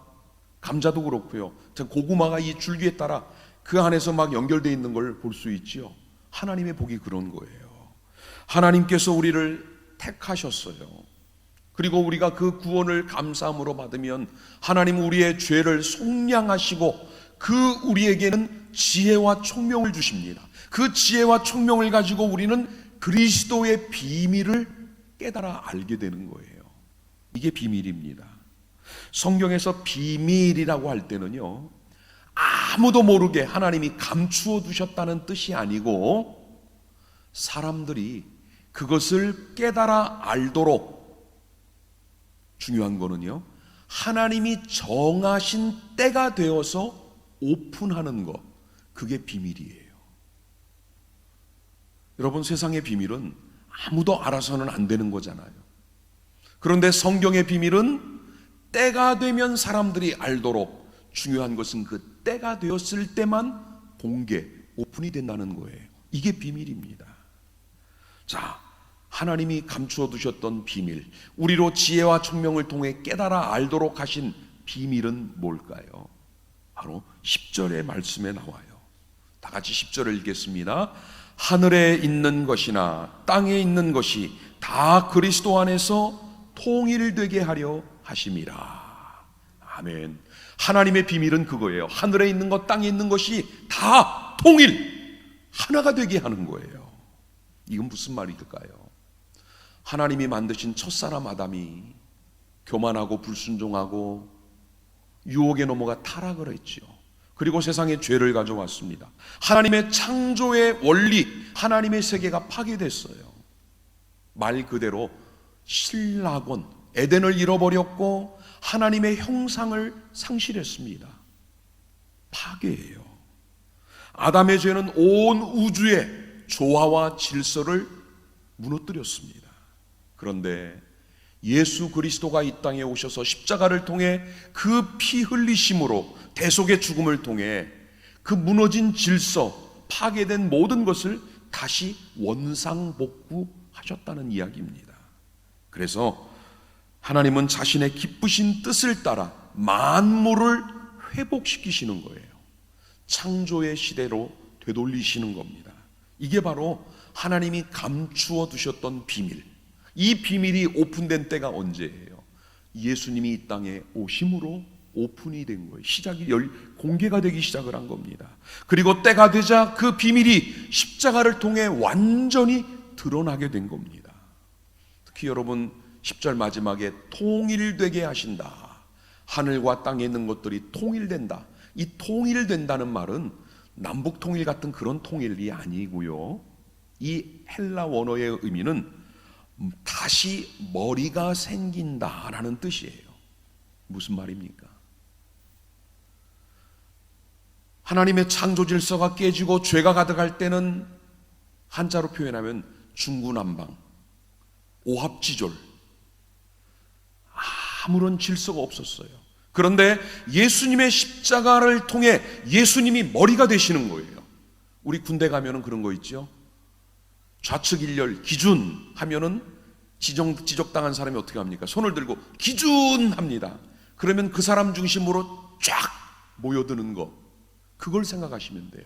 [SPEAKER 1] 감자도 그렇고요, 고구마가 이 줄기에 따라 그 안에서 막 연결되어 있는 걸 볼 수 있지요. 하나님의 복이 그런 거예요. 하나님께서 우리를 택하셨어요. 그리고 우리가 그 구원을 감사함으로 받으면 하나님 우리의 죄를 속량하시고 그 우리에게는 지혜와 총명을 주십니다. 그 지혜와 총명을 가지고 우리는 그리스도의 비밀을 깨달아 알게 되는 거예요. 이게 비밀입니다. 성경에서 비밀이라고 할 때는요, 아무도 모르게 하나님이 감추어 두셨다는 뜻이 아니고 사람들이 그것을 깨달아 알도록, 중요한 거는요, 하나님이 정하신 때가 되어서 오픈하는 것, 그게 비밀이에요. 여러분, 세상의 비밀은 아무도 알아서는 안 되는 거잖아요. 그런데 성경의 비밀은 때가 되면 사람들이 알도록, 중요한 것은 그 때가 되었을 때만 공개, 오픈이 된다는 거예요. 이게 비밀입니다. 자, 하나님이 감추어 두셨던 비밀, 우리로 지혜와 총명을 통해 깨달아 알도록 하신 비밀은 뭘까요? 바로 10절의 말씀에 나와요. 다 같이 10절을 읽겠습니다. 하늘에 있는 것이나 땅에 있는 것이 다 그리스도 안에서 통일되게 하려 하심이라. 아멘. 하나님의 비밀은 그거예요. 하늘에 있는 것, 땅에 있는 것이 다 통일, 하나가 되게 하는 거예요. 이건 무슨 말일까요? 하나님이 만드신 첫사람 아담이 교만하고 불순종하고 유혹에 넘어가 타락을 했지요. 그리고 세상에 죄를 가져왔습니다. 하나님의 창조의 원리, 하나님의 세계가 파괴됐어요. 말 그대로 신락원, 에덴을 잃어버렸고 하나님의 형상을 상실했습니다. 파괴예요. 아담의 죄는 온 우주의 조화와 질서를 무너뜨렸습니다. 그런데 예수 그리스도가 이 땅에 오셔서 십자가를 통해 그 피 흘리심으로 대속의 죽음을 통해 그 무너진 질서, 파괴된 모든 것을 다시 원상복구하셨다는 이야기입니다. 그래서 하나님은 자신의 기쁘신 뜻을 따라 만물을 회복시키시는 거예요. 창조의 시대로 되돌리시는 겁니다. 이게 바로 하나님이 감추어 두셨던 비밀. 이 비밀이 오픈된 때가 언제예요? 예수님이 이 땅에 오심으로 오픈이 된 거예요. 공개가 되기 시작을 한 겁니다. 그리고 때가 되자 그 비밀이 십자가를 통해 완전히 드러나게 된 겁니다. 특히 여러분 10절 마지막에 통일되게 하신다. 하늘과 땅에 있는 것들이 통일된다. 이 통일된다는 말은 남북 통일 같은 그런 통일이 아니고요. 이 헬라 원어의 의미는 다시 머리가 생긴다라는 뜻이에요. 무슨 말입니까? 하나님의 창조 질서가 깨지고 죄가 가득할 때는 한자로 표현하면 중구난방, 오합지졸, 아무런 질서가 없었어요. 그런데 예수님의 십자가를 통해 예수님이 머리가 되시는 거예요. 우리 군대 가면은 그런 거 있죠. 좌측 일렬 기준 하면은 지적당한 사람이 어떻게 합니까? 손을 들고 기준 합니다. 그러면 그 사람 중심으로 쫙 모여드는 거, 그걸 생각하시면 돼요.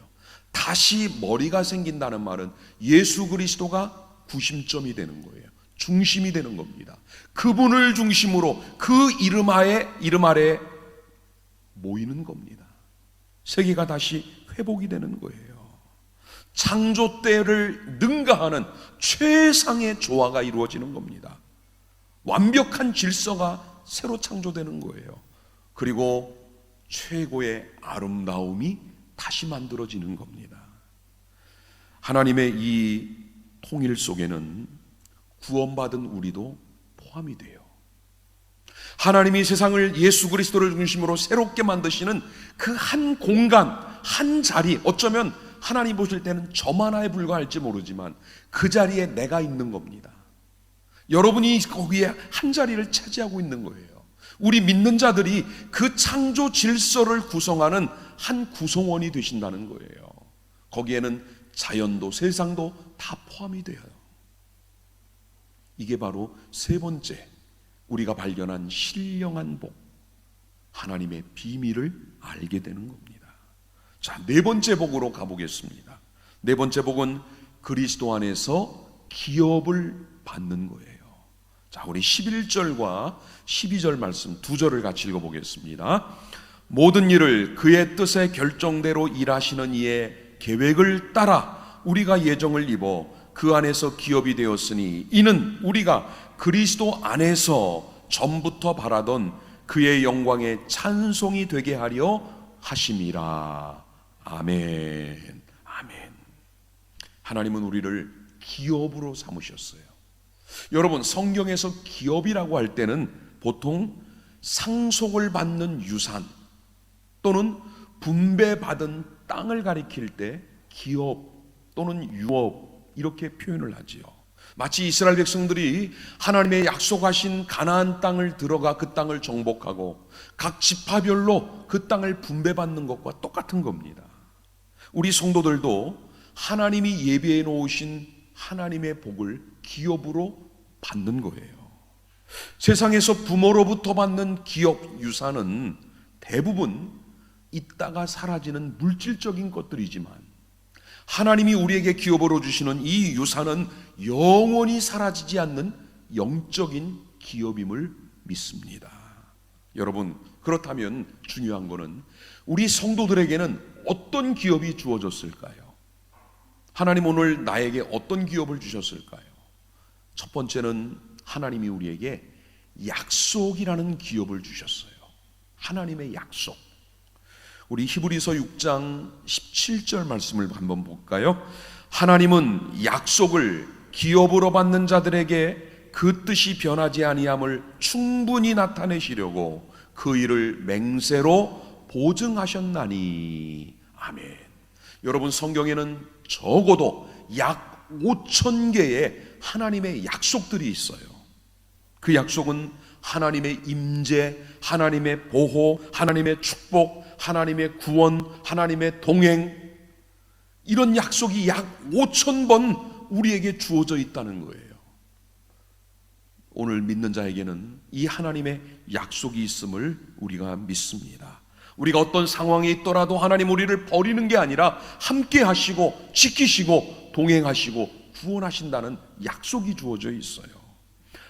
[SPEAKER 1] 다시 머리가 생긴다는 말은 예수 그리스도가 구심점이 되는 거예요. 중심이 되는 겁니다. 그분을 중심으로 그 이름 아래 모이는 겁니다. 세계가 다시 회복이 되는 거예요. 창조 때를 능가하는 최상의 조화가 이루어지는 겁니다. 완벽한 질서가 새로 창조되는 거예요. 그리고 최고의 아름다움이 다시 만들어지는 겁니다. 하나님의 이 통일 속에는 구원받은 우리도 포함이 돼요. 하나님이 세상을 예수 그리스도를 중심으로 새롭게 만드시는 그 한 공간, 한 자리, 어쩌면 하나님 보실 때는 점 하나에 불과할지 모르지만 그 자리에 내가 있는 겁니다. 여러분이 거기에 한 자리를 차지하고 있는 거예요. 우리 믿는 자들이 그 창조 질서를 구성하는 한 구성원이 되신다는 거예요. 거기에는 자연도 세상도 다 포함이 돼요. 이게 바로 세 번째 우리가 발견한 신령한 복, 하나님의 비밀을 알게 되는 겁니다. 자, 네 번째 복으로 가보겠습니다. 네 번째 복은 그리스도 안에서 기업을 받는 거예요. 자, 우리 11절과 12절 말씀 두 절을 같이 읽어보겠습니다. 모든 일을 그의 뜻의 결정대로 일하시는 이의 계획을 따라 우리가 예정을 입어 그 안에서 기업이 되었으니 이는 우리가 그리스도 안에서 전부터 바라던 그의 영광의 찬송이 되게 하려 하심이라. 아멘. 아멘. 하나님은 우리를 기업으로 삼으셨어요. 여러분, 성경에서 기업이라고 할 때는 보통 상속을 받는 유산 또는 분배받은 땅을 가리킬 때 기업 또는 유업 이렇게 표현을 하지요. 마치 이스라엘 백성들이 하나님의 약속하신 가나안 땅을 들어가 그 땅을 정복하고 각 지파별로 그 땅을 분배받는 것과 똑같은 겁니다. 우리 성도들도 하나님이 예비해 놓으신 하나님의 복을 기업으로 받는 거예요. 세상에서 부모로부터 받는 기업 유산은 대부분 있다가 사라지는 물질적인 것들이지만 하나님이 우리에게 기업으로 주시는 이 유산은 영원히 사라지지 않는 영적인 기업임을 믿습니다. 여러분, 그렇다면 중요한 것은 우리 성도들에게는 어떤 기업이 주어졌을까요? 하나님 오늘 나에게 어떤 기업을 주셨을까요? 첫 번째는 하나님이 우리에게 약속이라는 기업을 주셨어요. 하나님의 약속. 우리 히브리서 6장 17절 말씀을 한번 볼까요? 하나님은 약속을 기업으로 받는 자들에게 그 뜻이 변하지 아니함을 충분히 나타내시려고 그 일을 맹세로 보증하셨나니. 아멘. 여러분, 성경에는 적어도 약 5,000개의 하나님의 약속들이 있어요. 그 약속은 하나님의 임재, 하나님의 보호, 하나님의 축복, 하나님의 구원, 하나님의 동행, 이런 약속이 약 5,000번 우리에게 주어져 있다는 거예요. 오늘 믿는 자에게는 이 하나님의 약속이 있음을 우리가 믿습니다. 우리가 어떤 상황에 있더라도 하나님 우리를 버리는 게 아니라 함께 하시고 지키시고 동행하시고 구원하신다는 약속이 주어져 있어요.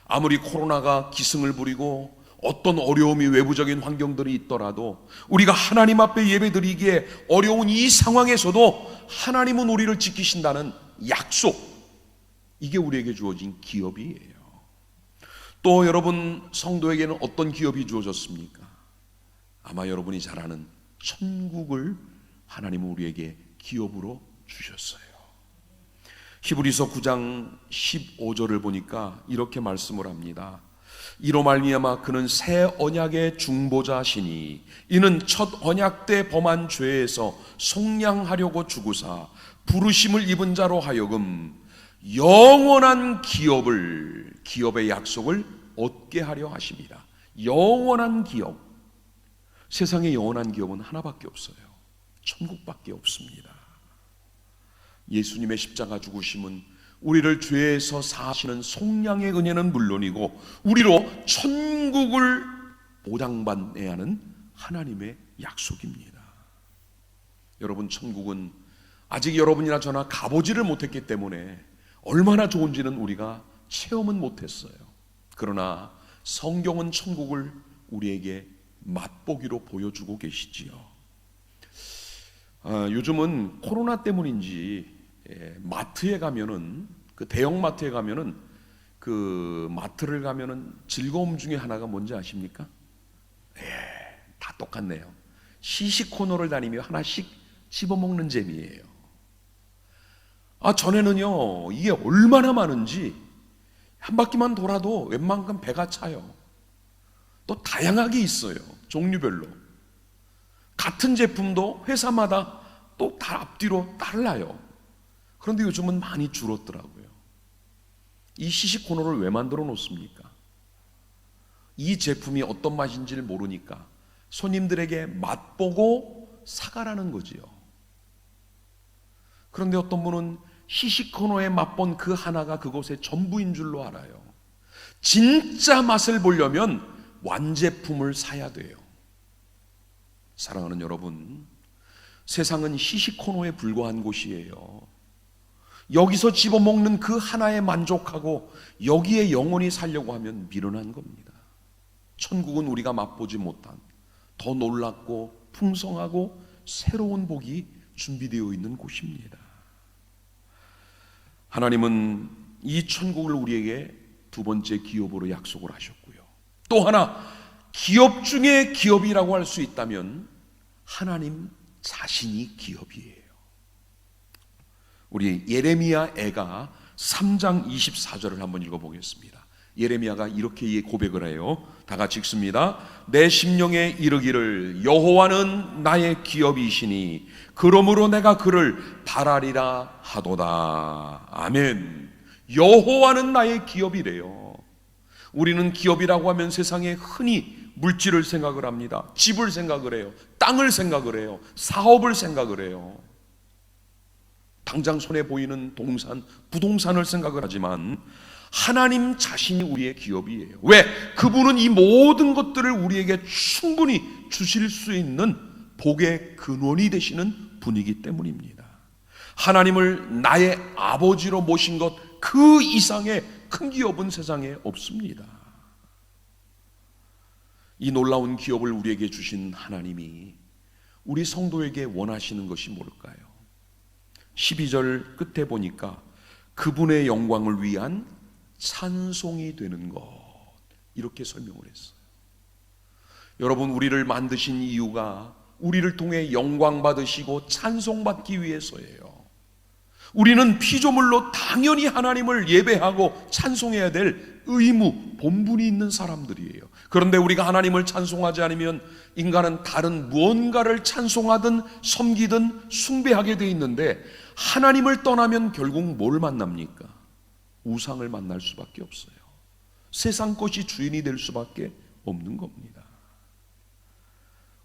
[SPEAKER 1] 아무리 코로나가 기승을 부리고 어떤 어려움이 외부적인 환경들이 있더라도 우리가 하나님 앞에 예배드리기에 어려운 이 상황에서도 하나님은 우리를 지키신다는 약속, 이게 우리에게 주어진 기업이에요. 또 여러분, 성도에게는 어떤 기업이 주어졌습니까? 아마 여러분이 잘 아는 천국을 하나님은 우리에게 기업으로 주셨어요. 히브리서 9장 15절을 보니까 이렇게 말씀을 합니다. 이로 말미암아 그는 새 언약의 중보자시니 이는 첫 언약 때 범한 죄에서 속량하려고 주구사 부르심을 입은 자로 하여금 영원한 기업의 약속을 얻게 하려 하십니다. 영원한 기업. 세상에 영원한 기업은 하나밖에 없어요. 천국밖에 없습니다. 예수님의 십자가 죽으심은 우리를 죄에서 사하시는 속량의 은혜는 물론이고 우리로 천국을 보장받아야 하는 하나님의 약속입니다. 여러분, 천국은 아직 여러분이나 저나 가보지를 못했기 때문에 얼마나 좋은지는 우리가 체험은 못했어요. 그러나 성경은 천국을 우리에게 맛보기로 보여주고 계시지요. 요즘은 코로나 때문인지 마트에 가면은, 그 대형 마트에 가면은, 그 마트를 가면은 즐거움 중에 하나가 뭔지 아십니까? 다 똑같네요. 시식 코너를 다니며 하나씩 씹어먹는 재미예요. 전에는요, 이게 얼마나 많은지 한 바퀴만 돌아도 웬만큼 배가 차요. 또 다양하게 있어요. 종류별로. 같은 제품도 회사마다 또 다 앞뒤로 달라요. 그런데 요즘은 많이 줄었더라고요. 이 시식 코너를 왜 만들어 놓습니까? 이 제품이 어떤 맛인지를 모르니까 손님들에게 맛보고 사가라는 거지요. 그런데 어떤 분은 시식 코너에 맛본 그 하나가 그곳의 전부인 줄로 알아요. 진짜 맛을 보려면 완제품을 사야 돼요. 사랑하는 여러분, 세상은 시식 코너에 불과한 곳이에요. 여기서 집어먹는 그 하나에 만족하고 여기에 영원히 살려고 하면 미련한 겁니다. 천국은 우리가 맛보지 못한 더 놀랍고 풍성하고 새로운 복이 준비되어 있는 곳입니다. 하나님은 이 천국을 우리에게 두 번째 기업으로 약속을 하셨고요. 또 하나, 기업 중에 기업이라고 할 수 있다면 하나님 자신이 기업이에요. 우리 예레미야 애가 3장 24절을 한번 읽어보겠습니다. 예레미야가 이렇게 고백을 해요. 다 같이 읽습니다. 내 심령에 이르기를 여호와는 나의 기업이시니 그러므로 내가 그를 바라리라 하도다. 아멘. 여호와는 나의 기업이래요. 우리는 기업이라고 하면 세상에 흔히 물질을 생각을 합니다. 집을 생각을 해요. 땅을 생각을 해요. 사업을 생각을 해요. 당장 손에 보이는 부동산을 생각을 하지만 하나님 자신이 우리의 기업이에요. 왜? 그분은 이 모든 것들을 우리에게 충분히 주실 수 있는 복의 근원이 되시는 분이기 때문입니다. 하나님을 나의 아버지로 모신 것 그 이상의 큰 기업은 세상에 없습니다. 이 놀라운 기업을 우리에게 주신 하나님이 우리 성도에게 원하시는 것이 뭘까요? 12절 끝에 보니까 그분의 영광을 위한 찬송이 되는 것, 이렇게 설명을 했어요. 여러분, 우리를 만드신 이유가 우리를 통해 영광 받으시고 찬송받기 위해서예요. 우리는 피조물로 당연히 하나님을 예배하고 찬송해야 될 의무, 본분이 있는 사람들이에요. 그런데 우리가 하나님을 찬송하지 않으면 인간은 다른 무언가를 찬송하든 섬기든 숭배하게 돼 있는데, 하나님을 떠나면 결국 뭘 만납니까? 우상을 만날 수밖에 없어요. 세상 것이 주인이 될 수밖에 없는 겁니다.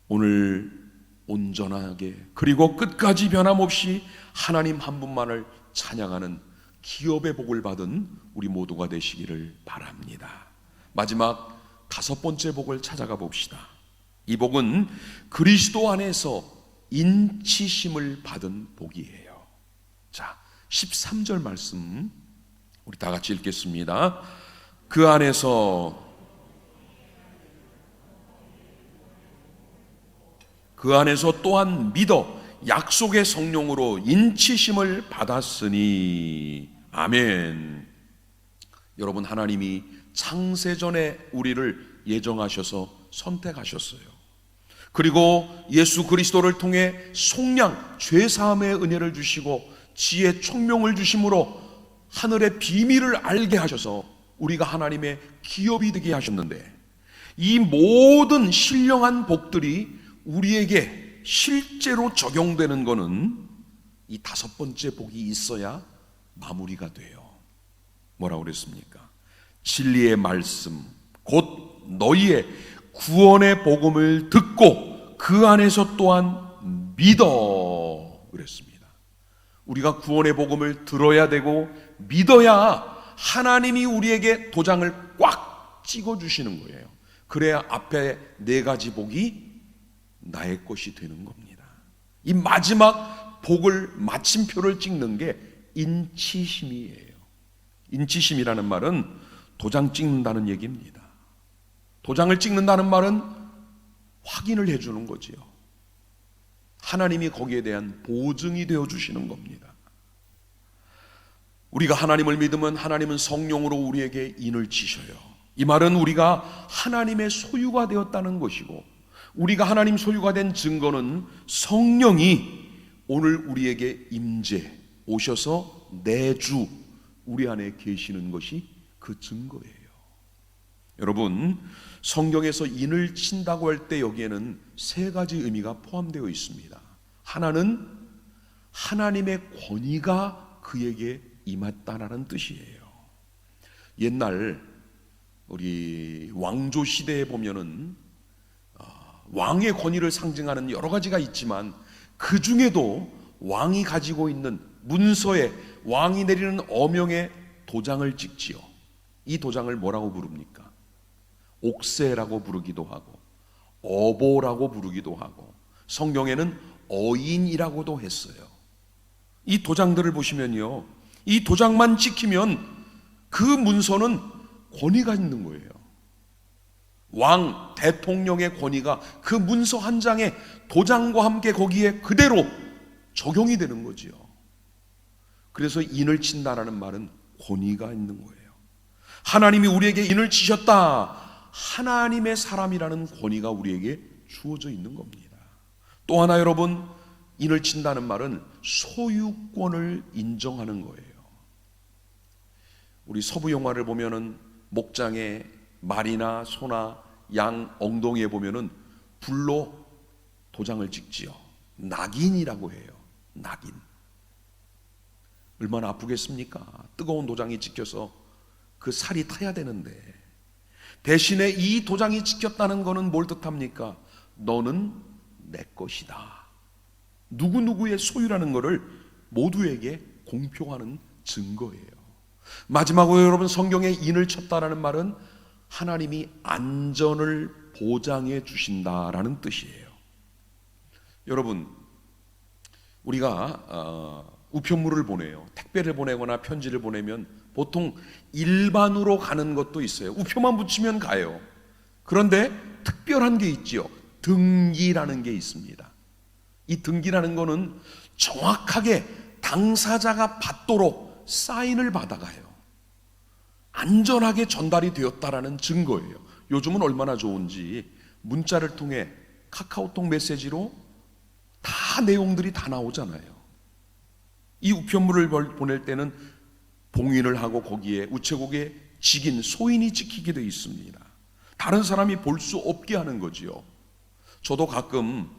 [SPEAKER 1] 오늘 온전하게 그리고 끝까지 변함없이 하나님 한 분만을 찬양하는 기업의 복을 받은 우리 모두가 되시기를 바랍니다. 마지막 5번째 복을 찾아가 봅시다. 이 복은 그리스도 안에서 인치심을 받은 복이에요. 자, 13절 말씀 우리 다 같이 읽겠습니다. 그 안에서 또한 믿어 약속의 성령으로 인치심을 받았으니. 아멘. 여러분, 하나님이 창세전에 우리를 예정하셔서 선택하셨어요. 그리고 예수 그리스도를 통해 속량 죄사함의 은혜를 주시고 지혜 총명을 주심으로 하늘의 비밀을 알게 하셔서 우리가 하나님의 기업이 되게 하셨는데, 이 모든 신령한 복들이 우리에게 실제로 적용되는 것은 이 5번째 복이 있어야 마무리가 돼요. 뭐라고 그랬습니까? 진리의 말씀 곧 너희의 구원의 복음을 듣고 그 안에서 또한 믿어 그랬습니다. 우리가 구원의 복음을 들어야 되고 믿어야 하나님이 우리에게 도장을 꽉 찍어 주시는 거예요. 그래야 앞에 4가지 복이 나의 것이 되는 겁니다. 이 마지막 복을 마침표를 찍는 게 인치심이에요. 인치심이라는 말은 도장 찍는다는 얘기입니다. 도장을 찍는다는 말은 확인을 해주는 거지요. 하나님이 거기에 대한 보증이 되어 주시는 겁니다. 우리가 하나님을 믿으면 하나님은 성령으로 우리에게 인을 치셔요. 이 말은 우리가 하나님의 소유가 되었다는 것이고, 우리가 하나님 소유가 된 증거는 성령이 오늘 우리에게 임재 오셔서 내주 우리 안에 계시는 것이 그 증거예요. 여러분, 성경에서 인을 친다고 할 때 여기에는 3가지 의미가 포함되어 있습니다. 하나는 하나님의 권위가 그에게 임했다라는 뜻이에요. 옛날 우리 왕조 시대에 보면은 왕의 권위를 상징하는 여러 가지가 있지만, 그 중에도 왕이 가지고 있는 문서에 왕이 내리는 어명에 도장을 찍지요. 이 도장을 뭐라고 부릅니까? 옥세라고 부르기도 하고 어보라고 부르기도 하고 성경에는 어인이라고도 했어요. 이 도장들을 보시면요, 이 도장만 찍히면 그 문서는 권위가 있는 거예요. 왕, 대통령의 권위가 그 문서 한 장에 도장과 함께 거기에 그대로 적용이 되는 거지요. 그래서 인을 친다라는 말은 권위가 있는 거예요. 하나님이 우리에게 인을 치셨다. 하나님의 사람이라는 권위가 우리에게 주어져 있는 겁니다. 또 하나, 여러분, 인을 친다는 말은 소유권을 인정하는 거예요. 우리 서부 영화를 보면은 목장에 말이나 소나 양 엉덩이에 보면은 불로 도장을 찍지요. 낙인이라고 해요. 낙인. 얼마나 아프겠습니까? 뜨거운 도장이 찍혀서 그 살이 타야 되는데, 대신에 이 도장이 찍혔다는 것은 뭘 뜻합니까? 너는 내 것이다. 누구누구의 소유라는 것을 모두에게 공표하는 증거예요. 마지막으로 여러분, 성경에 인을 쳤다라는 말은 하나님이 안전을 보장해 주신다라는 뜻이에요. 여러분, 우리가 우편물을 보내요. 택배를 보내거나 편지를 보내면 보통 일반으로 가는 것도 있어요. 우표만 붙이면 가요. 그런데 특별한 게 있지요. 등기라는 게 있습니다. 이 등기라는 거는 정확하게 당사자가 받도록 사인을 받아가요. 안전하게 전달이 되었다라는 증거예요. 요즘은 얼마나 좋은지 문자를 통해 카카오톡 메시지로 다 내용들이 다 나오잖아요. 이 우편물을 보낼 때는 봉인을 하고 거기에 우체국에 직인 소인이 찍히게 되어 있습니다. 다른 사람이 볼 수 없게 하는 거지요. 저도 가끔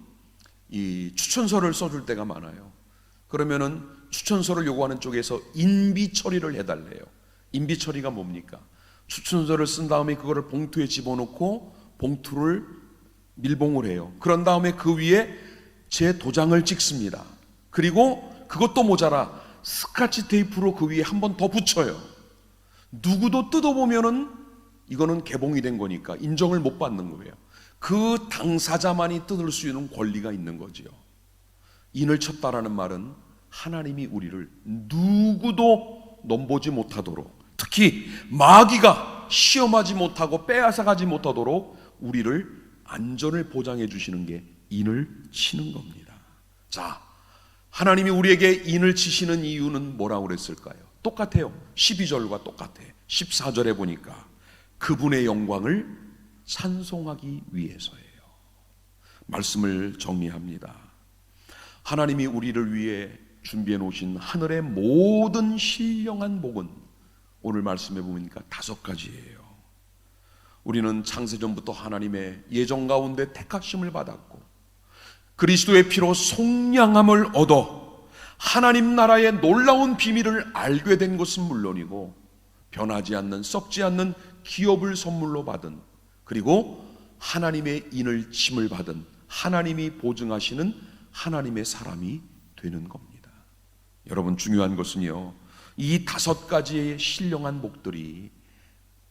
[SPEAKER 1] 이 추천서를 써줄 때가 많아요. 그러면은 추천서를 요구하는 쪽에서 인비 처리를 해달래요. 인비 처리가 뭡니까? 추천서를 쓴 다음에 그거를 봉투에 집어넣고 봉투를 밀봉을 해요. 그런 다음에 그 위에 제 도장을 찍습니다. 그리고 그것도 모자라 스카치 테이프로 그 위에 한 번 더 붙여요. 누구도 뜯어보면은 이거는 개봉이 된 거니까 인정을 못 받는 거예요. 그 당사자만이 뜯을 수 있는 권리가 있는 거지요. 인을 쳤다라는 말은 하나님이 우리를 누구도 넘보지 못하도록, 특히 마귀가 시험하지 못하고 빼앗아가지 못하도록 우리를 안전을 보장해 주시는 게 인을 치는 겁니다. 자, 하나님이 우리에게 인을 치시는 이유는 뭐라고 그랬을까요? 똑같아요. 12절과 똑같아. 14절에 보니까 그분의 영광을 찬송하기 위해서예요. 말씀을 정리합니다. 하나님이 우리를 위해 준비해 놓으신 하늘의 모든 신령한 복은 오늘 말씀해 보니까 5가지예요. 우리는 창세전부터 하나님의 예정 가운데 택하심을 받았고 그리스도의 피로 속량함을 얻어 하나님 나라의 놀라운 비밀을 알게 된 것은 물론이고 변하지 않는 썩지 않는 기업을 선물로 받은, 그리고 하나님의 인을 침을 받은 하나님이 보증하시는 하나님의 사람이 되는 겁니다. 여러분, 중요한 것은요, 이 5가지의 신령한 복들이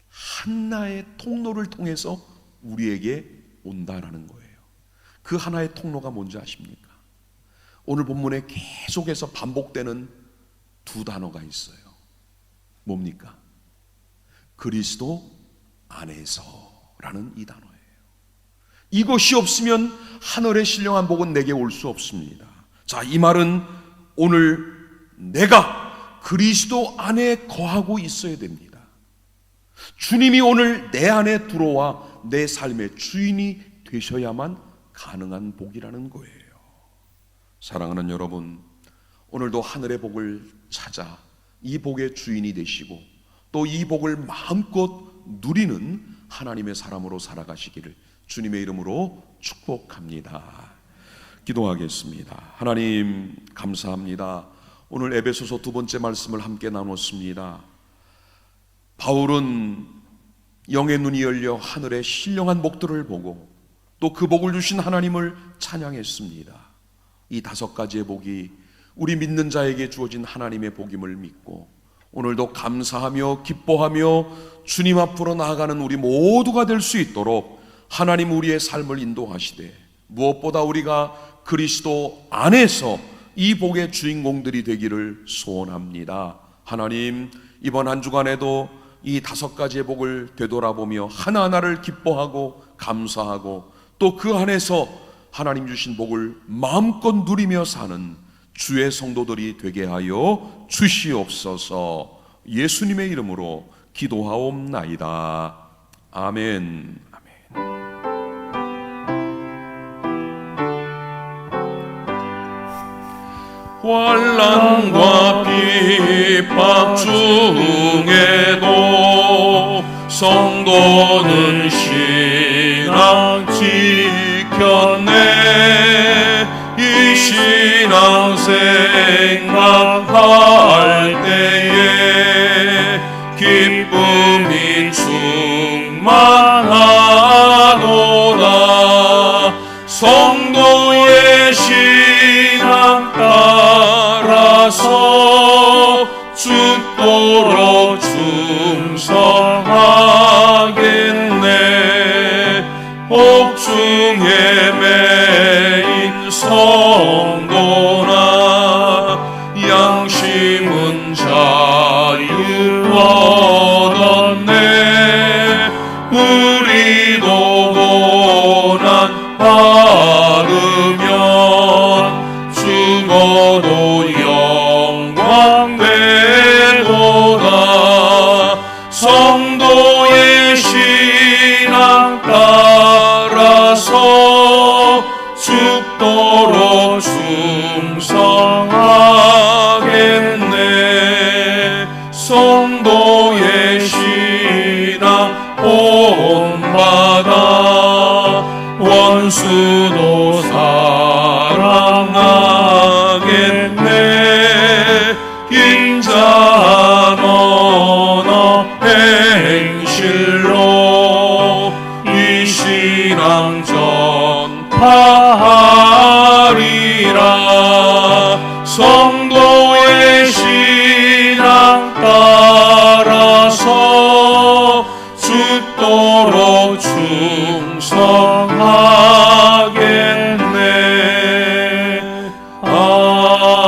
[SPEAKER 1] 하나의 통로를 통해서 우리에게 온다라는 거예요. 그 하나의 통로가 뭔지 아십니까? 오늘 본문에 계속해서 반복되는 2 단어가 있어요. 뭡니까? 그리스도 안에서라는 이 단어예요. 이것이 없으면 하늘의 신령한 복은 내게 올 수 없습니다. 자, 이 말은 오늘 내가 그리스도 안에 거하고 있어야 됩니다. 주님이 오늘 내 안에 들어와 내 삶의 주인이 되셔야만 가능한 복이라는 거예요. 사랑하는 여러분, 오늘도 하늘의 복을 찾아 이 복의 주인이 되시고 또 이 복을 마음껏 누리는 하나님의 사람으로 살아가시기를 주님의 이름으로 축복합니다. 기도하겠습니다. 하나님, 감사합니다. 오늘 에베소서 2번째 말씀을 함께 나눴습니다. 바울은 영의 눈이 열려 하늘의 신령한 복들을 보고 또 그 복을 주신 하나님을 찬양했습니다. 이 5가지의 복이 우리 믿는 자에게 주어진 하나님의 복임을 믿고 오늘도 감사하며 기뻐하며 주님 앞으로 나아가는 우리 모두가 될 수 있도록 하나님 우리의 삶을 인도하시되, 무엇보다 우리가 그리스도 안에서 이 복의 주인공들이 되기를 소원합니다. 하나님, 이번 한 주간에도 이 5가지의 복을 되돌아보며 하나하나를 기뻐하고 감사하고 또 그 안에서 하나님 주신 복을 마음껏 누리며 사는 주의 성도들이 되게 하여 주시옵소서. 예수님의 이름으로 기도하옵나이다. 아멘.
[SPEAKER 3] 환난과 핍박 중에도 성도는 신앙 지켰네. 이 신앙 생각할 때에 기쁨이 충만하도다. 성도의 신앙 따라서 죽도록 충성하겠네. 복중에 매인 성도나 양 너도 영광 되도다. 성도의 신앙 따라서 죽도록 충성하겠네. 성도의 신앙 본받아 원수도 사랑하겠네. 인자한 언어 행실로 이 신앙 전파하리라. 성도의 신앙 따라서 죽도록 충성하겠네. 아멘.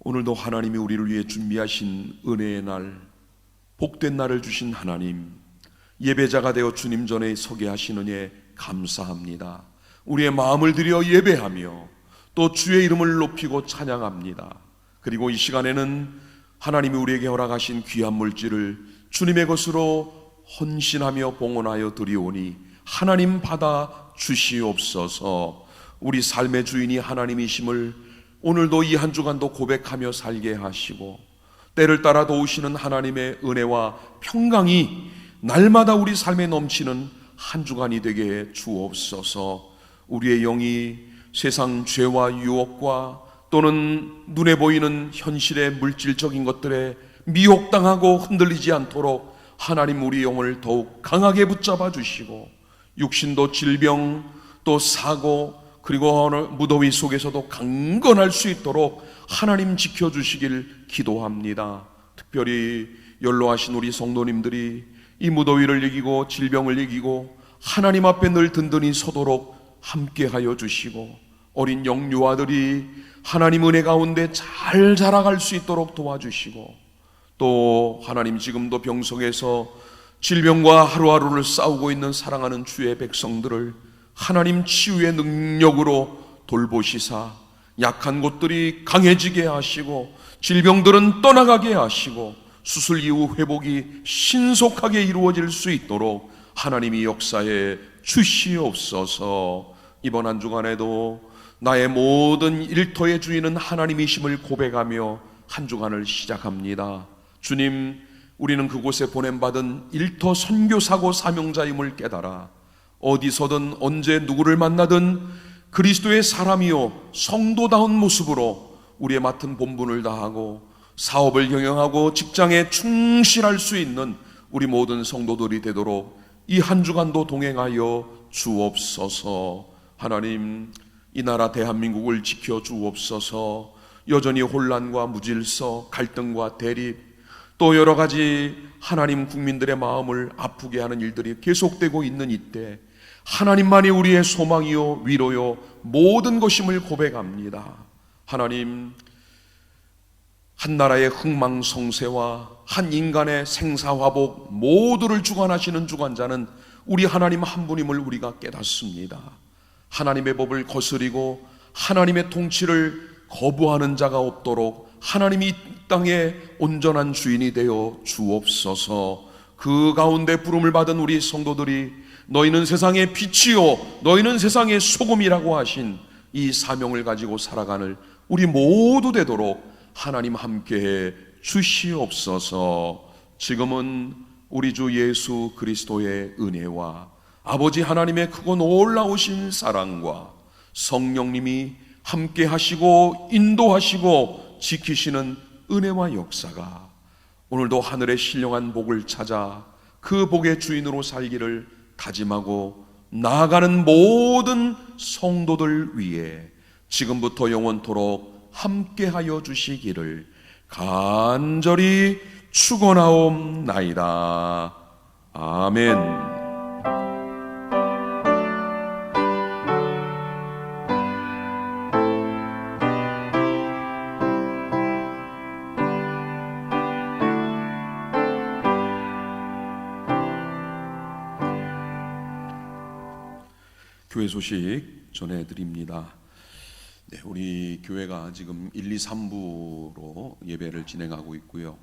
[SPEAKER 1] 오늘도 하나님이 우리를 위해 준비하신 은혜의 날, 복된 날을 주신 하나님, 예배자가 되어 주님 전에 서게 하신 은혜 감사합니다. 우리의 마음을 들여 예배하며 또 주의 이름을 높이고 찬양합니다. 그리고 이 시간에는 하나님이 우리에게 허락하신 귀한 물질을 주님의 것으로 헌신하며 봉헌하여 드리오니 하나님 받아 주시옵소서. 우리 삶의 주인이 하나님이심을 오늘도 이 한 주간도 고백하며 살게 하시고, 때를 따라 도우시는 하나님의 은혜와 평강이 날마다 우리 삶에 넘치는 한 주간이 되게 해 주옵소서. 우리의 영이 세상 죄와 유혹과 또는 눈에 보이는 현실의 물질적인 것들에 미혹당하고 흔들리지 않도록 하나님 우리 영을 더욱 강하게 붙잡아 주시고, 육신도 질병 또 사고 그리고 무더위 속에서도 강건할 수 있도록 하나님 지켜주시길 기도합니다. 특별히 연로하신 우리 성도님들이 이 무더위를 이기고 질병을 이기고 하나님 앞에 늘 든든히 서도록 함께하여 주시고, 어린 영유아들이 하나님 은혜 가운데 잘 자라갈 수 있도록 도와주시고, 또 하나님 지금도 병석에서 질병과 하루하루를 싸우고 있는 사랑하는 주의 백성들을 하나님 치유의 능력으로 돌보시사 약한 곳들이 강해지게 하시고 질병들은 떠나가게 하시고 수술 이후 회복이 신속하게 이루어질 수 있도록 하나님이 역사해 주시옵소서. 이번 한 주간에도 나의 모든 일터의 주인은 하나님이심을 고백하며 한 주간을 시작합니다. 주님, 우리는 그곳에 보냄받은 일터 선교사고 사명자임을 깨달아 어디서든 언제 누구를 만나든 그리스도의 사람이요 성도다운 모습으로 우리의 맡은 본분을 다하고 사업을 경영하고 직장에 충실할 수 있는 우리 모든 성도들이 되도록 이 한 주간도 동행하여 주옵소서. 하나님, 이 나라 대한민국을 지켜 주옵소서. 여전히 혼란과 무질서, 갈등과 대립, 또 여러 가지 하나님 국민들의 마음을 아프게 하는 일들이 계속되고 있는 이때 하나님만이 우리의 소망이요 위로요 모든 것임을 고백합니다. 하나님, 한 나라의 흥망성쇠와 한 인간의 생사화복 모두를 주관하시는 주관자는 우리 하나님 한 분임을 우리가 깨닫습니다. 하나님의 법을 거스리고 하나님의 통치를 거부하는 자가 없도록 하나님이 이 땅의 온전한 주인이 되어 주옵소서. 그 가운데 부름을 받은 우리 성도들이 너희는 세상의 빛이요 너희는 세상의 소금이라고 하신 이 사명을 가지고 살아가는 우리 모두 되도록 하나님 함께해 주시옵소서. 지금은 우리 주 예수 그리스도의 은혜와 아버지 하나님의 크고 놀라우신 사랑과 성령님이 함께 하시고 인도하시고 지키시는 은혜와 역사가 오늘도 하늘의 신령한 복을 찾아 그 복의 주인으로 살기를 다짐하고 나아가는 모든 성도들 위해 지금부터 영원토록 함께하여 주시기를 간절히 축원하옵나이다. 아멘. 교회 소식 전해드립니다. 네, 우리 교회가 지금 1, 2, 3부로 예배를 진행하고 있고요.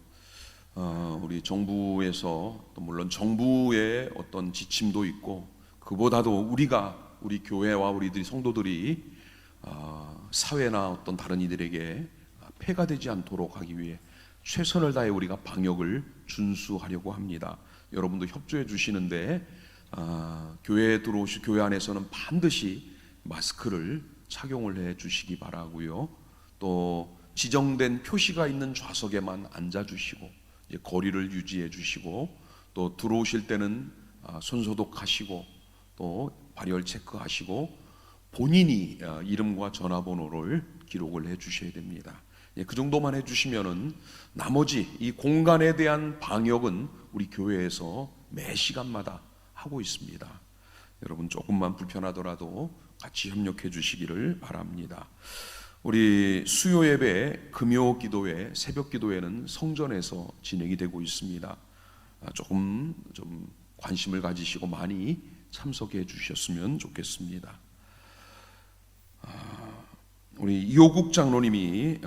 [SPEAKER 1] 우리 정부에서 또 물론 정부의 어떤 지침도 있고, 그보다도 우리 교회와 우리들이 성도들이 사회나 어떤 다른 이들에게 폐가 되지 않도록 하기 위해 최선을 다해 우리가 방역을 준수하려고 합니다. 여러분도 협조해 주시는데 교회에 들어오시 교회 안에서는 반드시 마스크를 착용을 해 주시기 바라고요. 또 지정된 표시가 있는 좌석에만 앉아 주시고 이제 거리를 유지해 주시고, 또 들어오실 때는 손 소독하시고 또 발열 체크하시고 본인이 이름과 전화번호를 기록을 해 주셔야 됩니다. 그 정도만 해주시면은 나머지 이 공간에 대한 방역은 우리 교회에서 매 시간마다 하고 있습니다. 여러분 조금만 불편하더라도 같이 협력해 주시기를 바랍니다. 우리 수요 예배, 금요 기도회, 새벽 기도회는 성전에서 진행이 되고 있습니다. 조금 좀 관심을 가지시고 많이 참석해 주셨으면 좋겠습니다. 우리 이호국 장로님이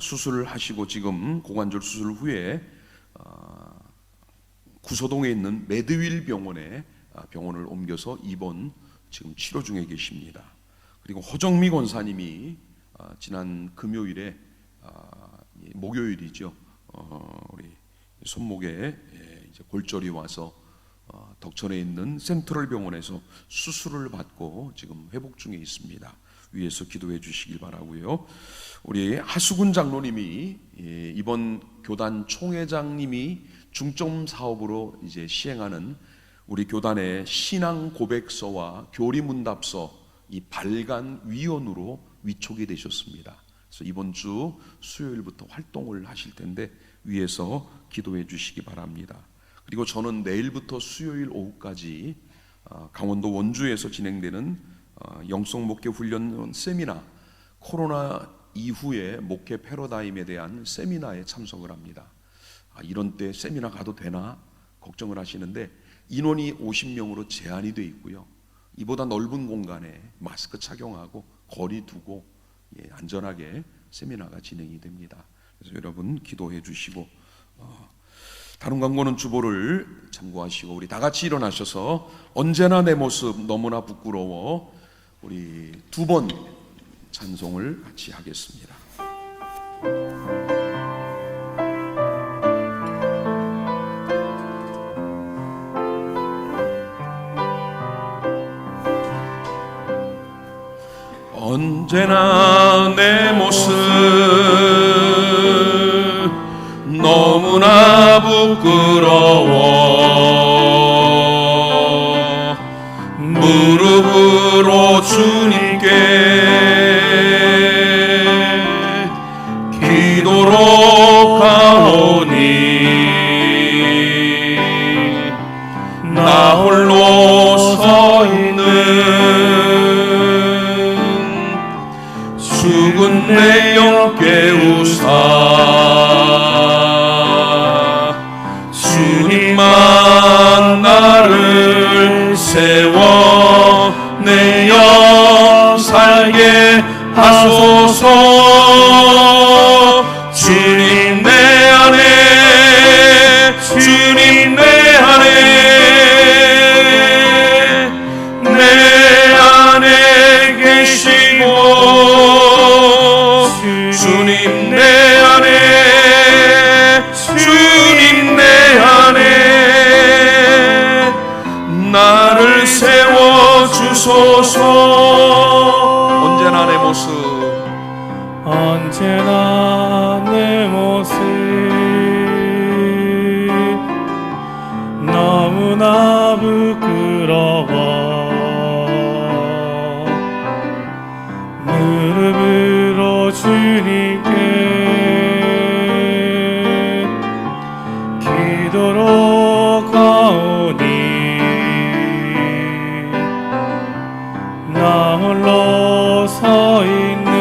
[SPEAKER 1] 수술을 하시고 지금 고관절 수술 후에 구소동에 있는 매드윌 병원을 옮겨서 입원 지금 치료 중에 계십니다. 그리고 허정미 권사님이 지난 금요일에 목요일이죠. 우리 손목에 이제 골절이 와서 덕천에 있는 센트럴 병원에서 수술을 받고 지금 회복 중에 있습니다. 위에서 기도해 주시길 바라고요. 우리 하수근 장로님이 이번 교단 총회장님이 중점 사업으로 이제 시행하는 우리 교단의 신앙 고백서와 교리문답서 이 발간 위원으로 위촉이 되셨습니다. 그래서 이번 주 수요일부터 활동을 하실 텐데 위에서 기도해 주시기 바랍니다. 그리고 저는 내일부터 수요일 오후까지 강원도 원주에서 진행되는 영성 목회 훈련 세미나, 코로나 이후의 목회 패러다임에 대한 세미나에 참석을 합니다. 이런 때 세미나 가도 되나 걱정을 하시는데 인원이 50명으로 제한이 되어 있고요. 이보다 넓은 공간에 마스크 착용하고 거리 두고 안전하게 세미나가 진행이 됩니다. 그래서 여러분 기도해 주시고, 다른 광고는 주보를 참고하시고 우리 다 같이 일어나셔서 언제나 내 모습 너무나 부끄러워 우리 2번 찬송을 같이 하겠습니다.
[SPEAKER 3] 언제나 내 모습 너무나 부끄러워 무릎으로 주님께 기도로 가오니 나 홀로 서 있는 죽은 내 영 깨우사 주님만 나를 세워 내 영 살게 하소서. 주님 내 안에 주님 내 안에 계시고 주님 내 안에 주님 내 안에 나를 세워 주소서.
[SPEAKER 1] 언제나 내 모습
[SPEAKER 3] 언제나 내 모습 너무나 부끄러워 무릎으로 주님께 기도로 가오니 나 홀로 서 있는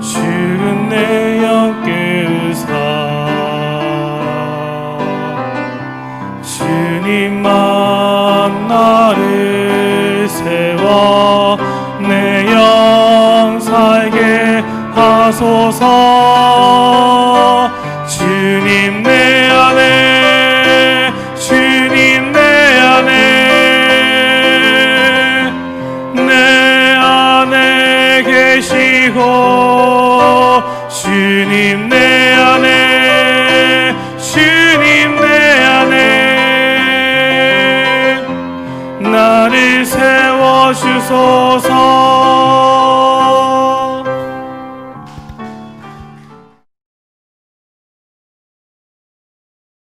[SPEAKER 3] 죽은 내 영 깨우사 주님만 주님 내 안에 주님 내 안에 내 안에 계시고 주님 내 안에 주님 내 안에 나를 세워주소서